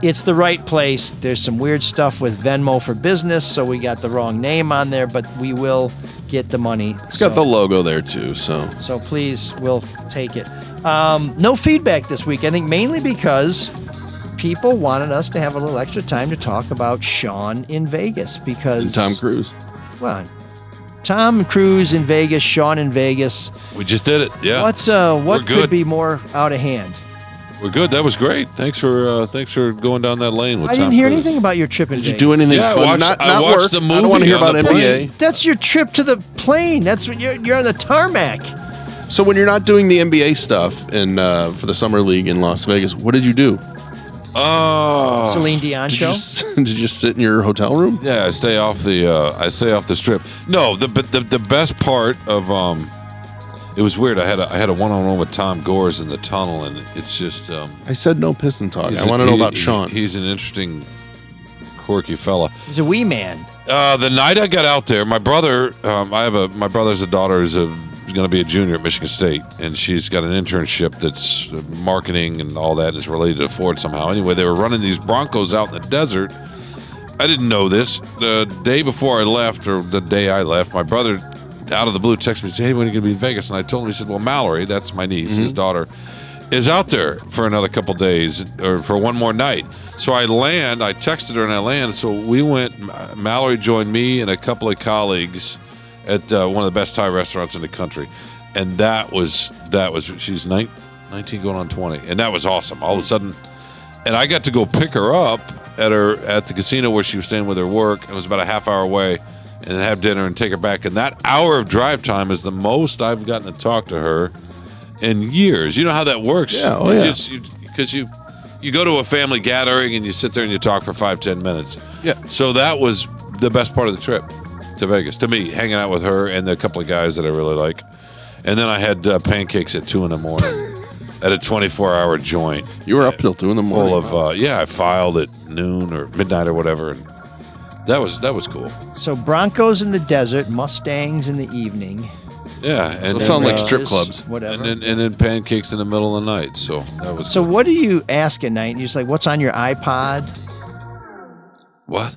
It's the right place. There's some weird stuff with Venmo for Business, so we got the wrong name on there, but we will get the money. It's got the logo there too, so please, we'll take it. No feedback this week, I think mainly because people wanted us to have a little extra time to talk about Shawn in Vegas because... And Tom Cruise. Well, Tom Cruise in Vegas, Shawn in Vegas. We just did it. Yeah. What could be more out of hand? We're good. That was great. Thanks for going down that lane with Tom I didn't hear Cruise. anything about your trip in Vegas. Did you do anything fun? I watched work. the movie. I don't want to hear about NBA. That's your trip to the plane. That's when you're on the tarmac. So when you're not doing the NBA stuff for the Summer League in Las Vegas, what did you do? Oh, Celine Dion show. Did you just sit in your hotel room? Yeah, I stay off the strip. No, the best part of it was weird. I had a one-on-one with Tom Gores in the tunnel, and it's just. I said no piston talk. I want to know about Shawn. He's an interesting, quirky fella. He's a wee man. The night I got out there, my brother, my brother's daughter is going to be a junior at Michigan State, and she's got an internship that's marketing and all that is related to Ford somehow. Anyway, they were running these Broncos out in the desert. I didn't know this. The day before I left, or the day I left, my brother, out of the blue, texted me and said, "Hey, when are you going to be in Vegas?" And I told him, he said, "Well, Mallory, that's my niece, his daughter, is out there for another couple days, or for one more night." So I texted her and I land. So we went, Mallory joined me and a couple of colleagues at one of the best Thai restaurants in the country. And that was she's 19 going on 20. And that was awesome. All of a sudden, and I got to go pick her up at the casino where she was staying with her work. It was about a half hour away, and then have dinner and take her back. And that hour of drive time is the most I've gotten to talk to her in years. You know how that works. Yeah, because you go to a family gathering and you sit there and you talk for 5-10 minutes. Yeah. So that was the best part of the trip to Vegas, to me, hanging out with her and a couple of guys that I really like. And then I had pancakes at 2 a.m. at a 24-hour joint. You were up till 2 a.m. Full of I filed at noon or midnight or whatever, and that was cool. So Broncos in the desert, Mustangs in the evening. Yeah, and so sound like strip clubs. Whatever. And then pancakes in the middle of the night. So that was. So what do you ask at night? You're just like, what's on your iPod? What?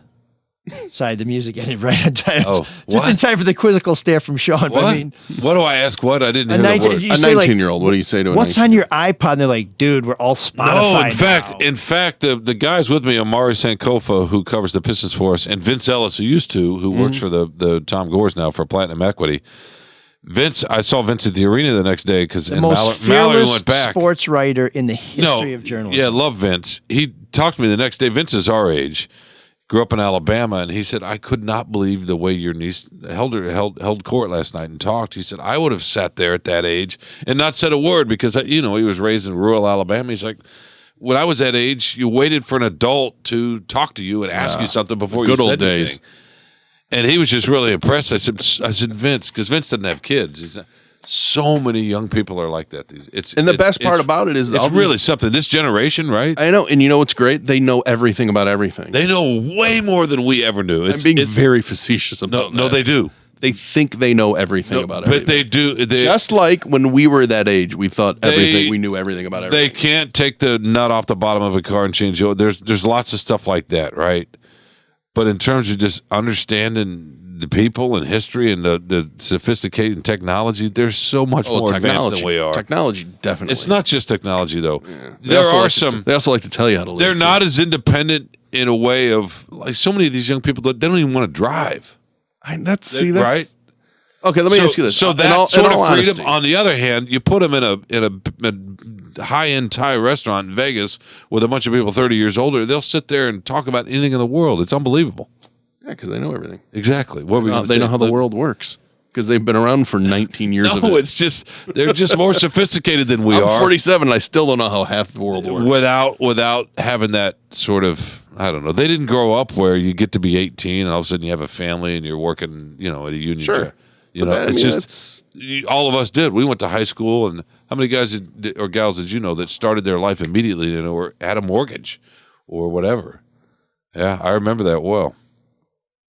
Sorry, the music ended right on time. Oh, just in time for the quizzical stare from Shawn. What? I mean, what do I ask? What? I didn't hear the word. A 19-year-old. What do you say to a 19-year-old? What's on your iPod? And they're like, dude, we're all Spotify. No, in fact, the guys with me, Amari Sankofa, who covers the Pistons for us, and Vince Ellis, who works for the Tom Gores now for Platinum Equity. I saw Vince at the arena the next day because Mallory went back. Sports writer in the history of journalism. Yeah, love Vince. He talked to me the next day. Vince is our age. Grew up in Alabama, and he said, "I could not believe the way your niece held court last night and talked." He said, "I would have sat there at that age and not said a word because he was raised in rural Alabama." He's like, "When I was that age, you waited for an adult to talk to you and ask you something before you said anything." Good old days. And he was just really impressed. I said, Vince, because Vince doesn't have kids. He said, so many young people are like that. The best part about it is it's really something. This generation, right? I know, and you know what's great? They know everything about everything. They know way more than we ever knew. I'm being very facetious about that. No, they do. They think they know everything about everything. But they do. Just like when we were that age, we thought we knew everything about everything. They can't take the nut off the bottom of a car and change it. There's lots of stuff like that, right? But in terms of just understanding the people and history and the sophisticated technology, there's so much more advanced than we are. Technology, definitely. It's not just technology, though. Yeah. They also like to tell you how to live. They're not as independent in a way of, like, so many of these young people, they don't even want to drive. That's right. Okay, let me ask you this. So that sort of freedom, on the other hand, you put them in a high-end Thai restaurant in Vegas with a bunch of people 30 years older, they'll sit there and talk about anything in the world. It's unbelievable. Yeah, because they know everything. Exactly. They know how the world works because they've been around for 19 years. No, it's just they're just more sophisticated than we are. I'm 47, and I still don't know how half the world works. Without having that sort of, I don't know. They didn't grow up where you get to be 18 and all of a sudden you have a family and you're working, at a union. Sure. All of us did. We went to high school, and how many guys or gals did you know that started their life immediately or had a mortgage or whatever? Yeah, I remember that well.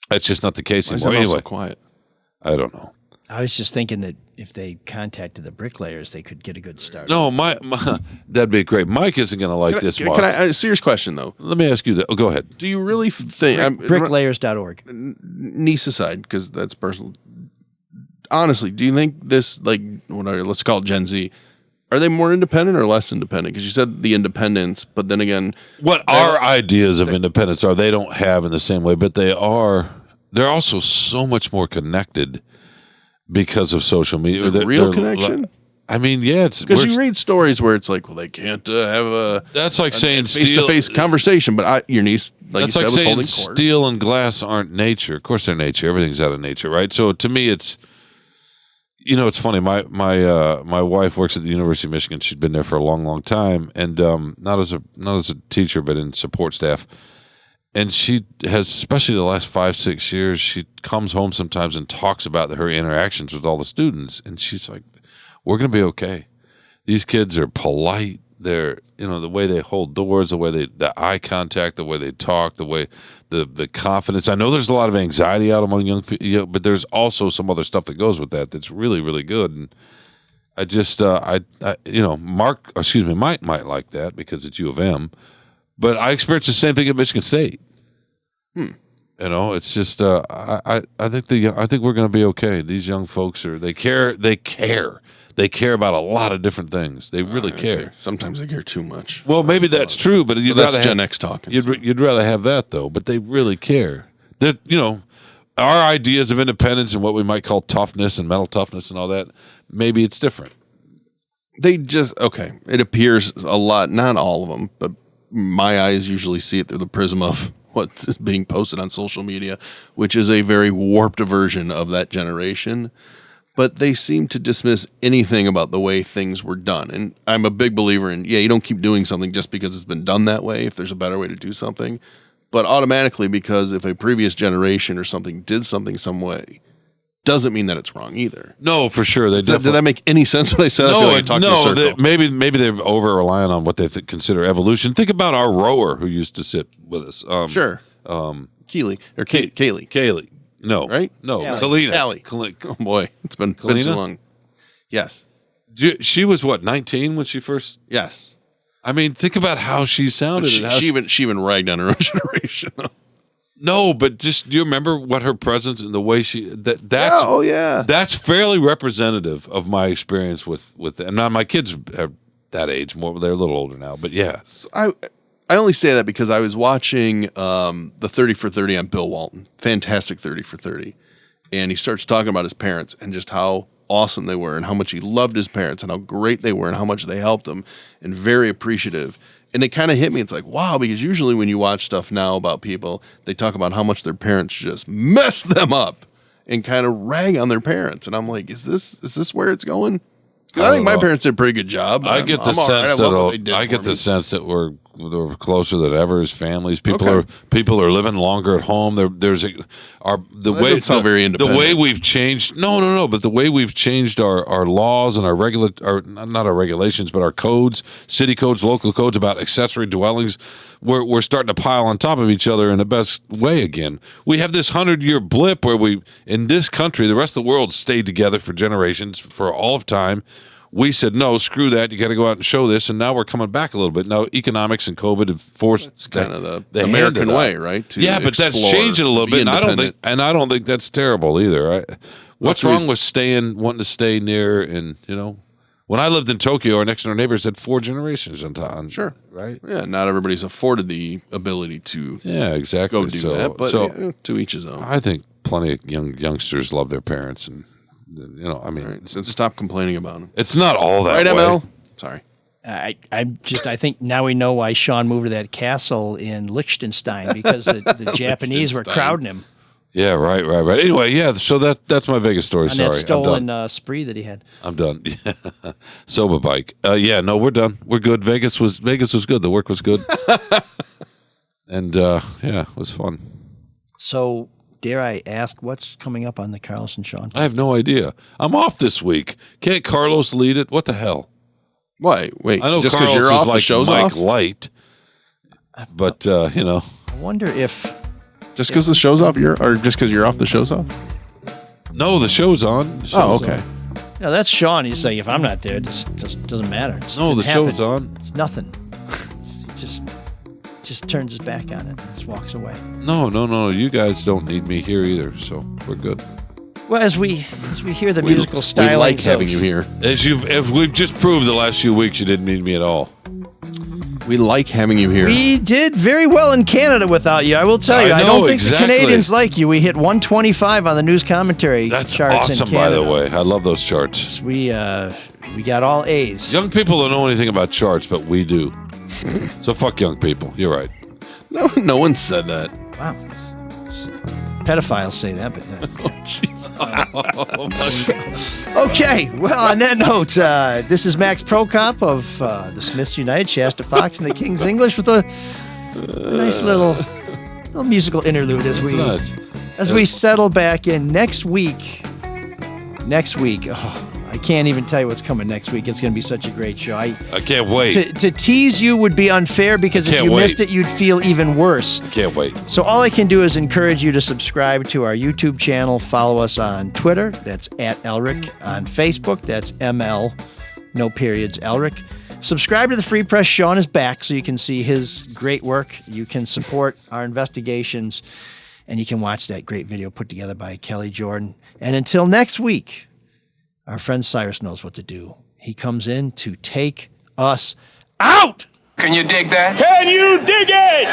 That's just not the case anymore. Why is anyway, so quiet? I don't know. I was just thinking that if they contacted the bricklayers, they could get a good start. No, that'd be great. Mike isn't going to like this, Mark. Can I a serious question, though? Let me ask you that. Oh, go ahead. Do you really think... Bricklayers.org. Niece aside, because that's personal. Honestly, do you think this, like, whatever, let's call it Gen Z, are they more independent or less independent? Because you said the independence, but then again... What our ideas of independence are, they don't have in the same way, but they're also so much more connected because of social media. Is it real connection? I mean, yeah, it's because you read stories where it's like, well, they can't have a that's like saying face-to-face conversation. But your niece, like that's you said, like was saying holding court. Steel and glass aren't nature. Of course, they're nature. Everything's out of nature, right? So to me, it's it's funny. My wife works at the University of Michigan. She's been there for a long, long time, and not as a teacher, but in support staff. And she has, especially the last 5-6 years, she comes home sometimes and talks about her interactions with all the students. And she's like, we're going to be okay. These kids are polite. They're, the way they hold doors, the eye contact, the way they talk, the way, the confidence. I know there's a lot of anxiety out among young people, but there's also some other stuff that goes with that that's really, really good. And I just, Mike might like that because it's U of M. But I experienced the same thing at Michigan State. It's just I think we're going to be okay. These young folks they care about a lot of different things. They really care. Okay. Sometimes they care too much. Well, maybe that's true, but that's Gen X talking. You'd rather have that though, but they really care. That our ideas of independence and what we might call toughness and mental toughness and all that, maybe it's different. They just it appears a lot, not all of them, but my eyes usually see it through the prism of what's being posted on social media, which is a very warped version of that generation. But they seem to dismiss anything about the way things were done. And I'm a big believer in, you don't keep doing something just because it's been done that way, if there's a better way to do something. But automatically, because if a previous generation or something did something some way, doesn't mean that it's wrong either. No, for sure. Did that make any sense when I said that? Maybe they're over relying on what they consider evolution. Think about our rower who used to sit with us. Sure. Kaylee. Kaylee. No. Right? No. Kalina. Oh, boy. It's been too long. Yes. She was, 19 when she first... Yes. I mean, think about how she sounded. She even ragged on her own generation, though. No, but do you remember what her presence and the way that's fairly representative of my experience with and now my kids are that age more, they're a little older now, but yeah. I only say that because I was watching the 30 for 30 on Bill Walton, fantastic 30 for 30, and he starts talking about his parents and just how awesome they were and how much he loved his parents and how great they were and how much they helped him and very appreciative. And it kind of hit me. It's like, wow, because usually when you watch stuff now about people, they talk about how much their parents just mess them up and kind of rag on their parents. And I'm like, is this where it's going? I think my parents did a pretty good job. I get the sense that we're closer than ever as families. People are living longer at home. The way we've changed. No. But the way we've changed our laws and not our regulations, but our codes, city codes, local codes about accessory dwellings. We're starting to pile on top of each other in the best way again. We have this 100-year blip where in this country, the rest of the world stayed together for generations, for all of time. We said, no, screw that. You got to go out and show this. And now we're coming back a little bit. Now, economics and COVID have forced. It's kind of the American way, right? Yeah, but that's changing a little bit. And I don't think that's terrible either. What's wrong with wanting to stay near? And when I lived in Tokyo, our next door neighbors had 4 generations on time. Sure, right? Yeah, not everybody's afforded the ability to. Yeah, exactly. Go do that, but to each his own. I think plenty of youngsters love their parents and. So stop complaining about them. It's not all that right, way. ML? Sorry. I think now we know why Shawn moved to that castle in Liechtenstein because the Japanese were crowding him. Yeah, right. Anyway, yeah. So that's my Vegas story. That stolen spree that he had. I'm done. Soba bike. We're done. We're good. Vegas was good. The work was good, and it was fun. So. Dare I ask what's coming up on the Carlos and Shawn? I have no idea. I'm off this week. Can't Carlos lead it? What the hell? Why? Wait, I know just because you're off, like the show's Mike off? Light, but I wonder if just because the show's off, or just because you're off, the show's off. No, the show's on. Okay. No, that's Shawn. He's like, if I'm not there, it just doesn't matter. It just No, the didn't happen. show's on. It's nothing. He just turns his back on it and just walks away. No. You guys don't need me here either, so we're good. Well, as we hear the musical stylings, we like having you here. As we've just proved the last few weeks, you didn't need me at all. We like having you here. We did very well in Canada without you. I will tell you. I don't think the Canadians like you. We hit 125 on the news commentary charts awesome, in Canada. by the way. I love those charts. We got all A's. Young people don't know anything about charts, but we do. So fuck young people. You're right. No one said that. Wow. Pedophiles say that, but oh, jeez. Oh, my God. Okay. Well, on that note, this is Max Prokop of the Smiths United, Shasta Fox, and the King's English with a nice little musical interlude as we settle back in next week. I can't even tell you what's coming next week. It's going to be such a great show. I can't wait. To tease you would be unfair because if you missed it, you'd feel even worse. I can't wait. So all I can do is encourage you to subscribe to our YouTube channel. Follow us on Twitter. That's @Elric. On Facebook, that's ML, no periods, Elric. Subscribe to the Free Press. Shawn is back, so you can see his great work. You can support our investigations, and you can watch that great video put together by Kelly Jordan. And until next week, our friend Cyrus knows what to do. He comes in to take us out. Can you dig that? Can you dig it?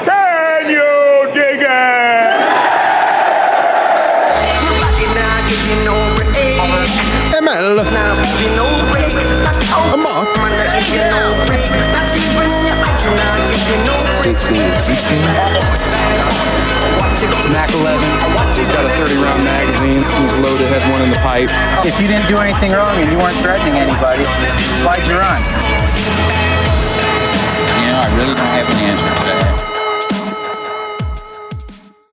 Can you dig it? ML. Mark. 16. Mac 11. It's got a 30-round magazine. He's loaded, has one in the pipe. If you didn't do anything wrong and you weren't threatening anybody, why'd you run? You know, I really don't have an answer.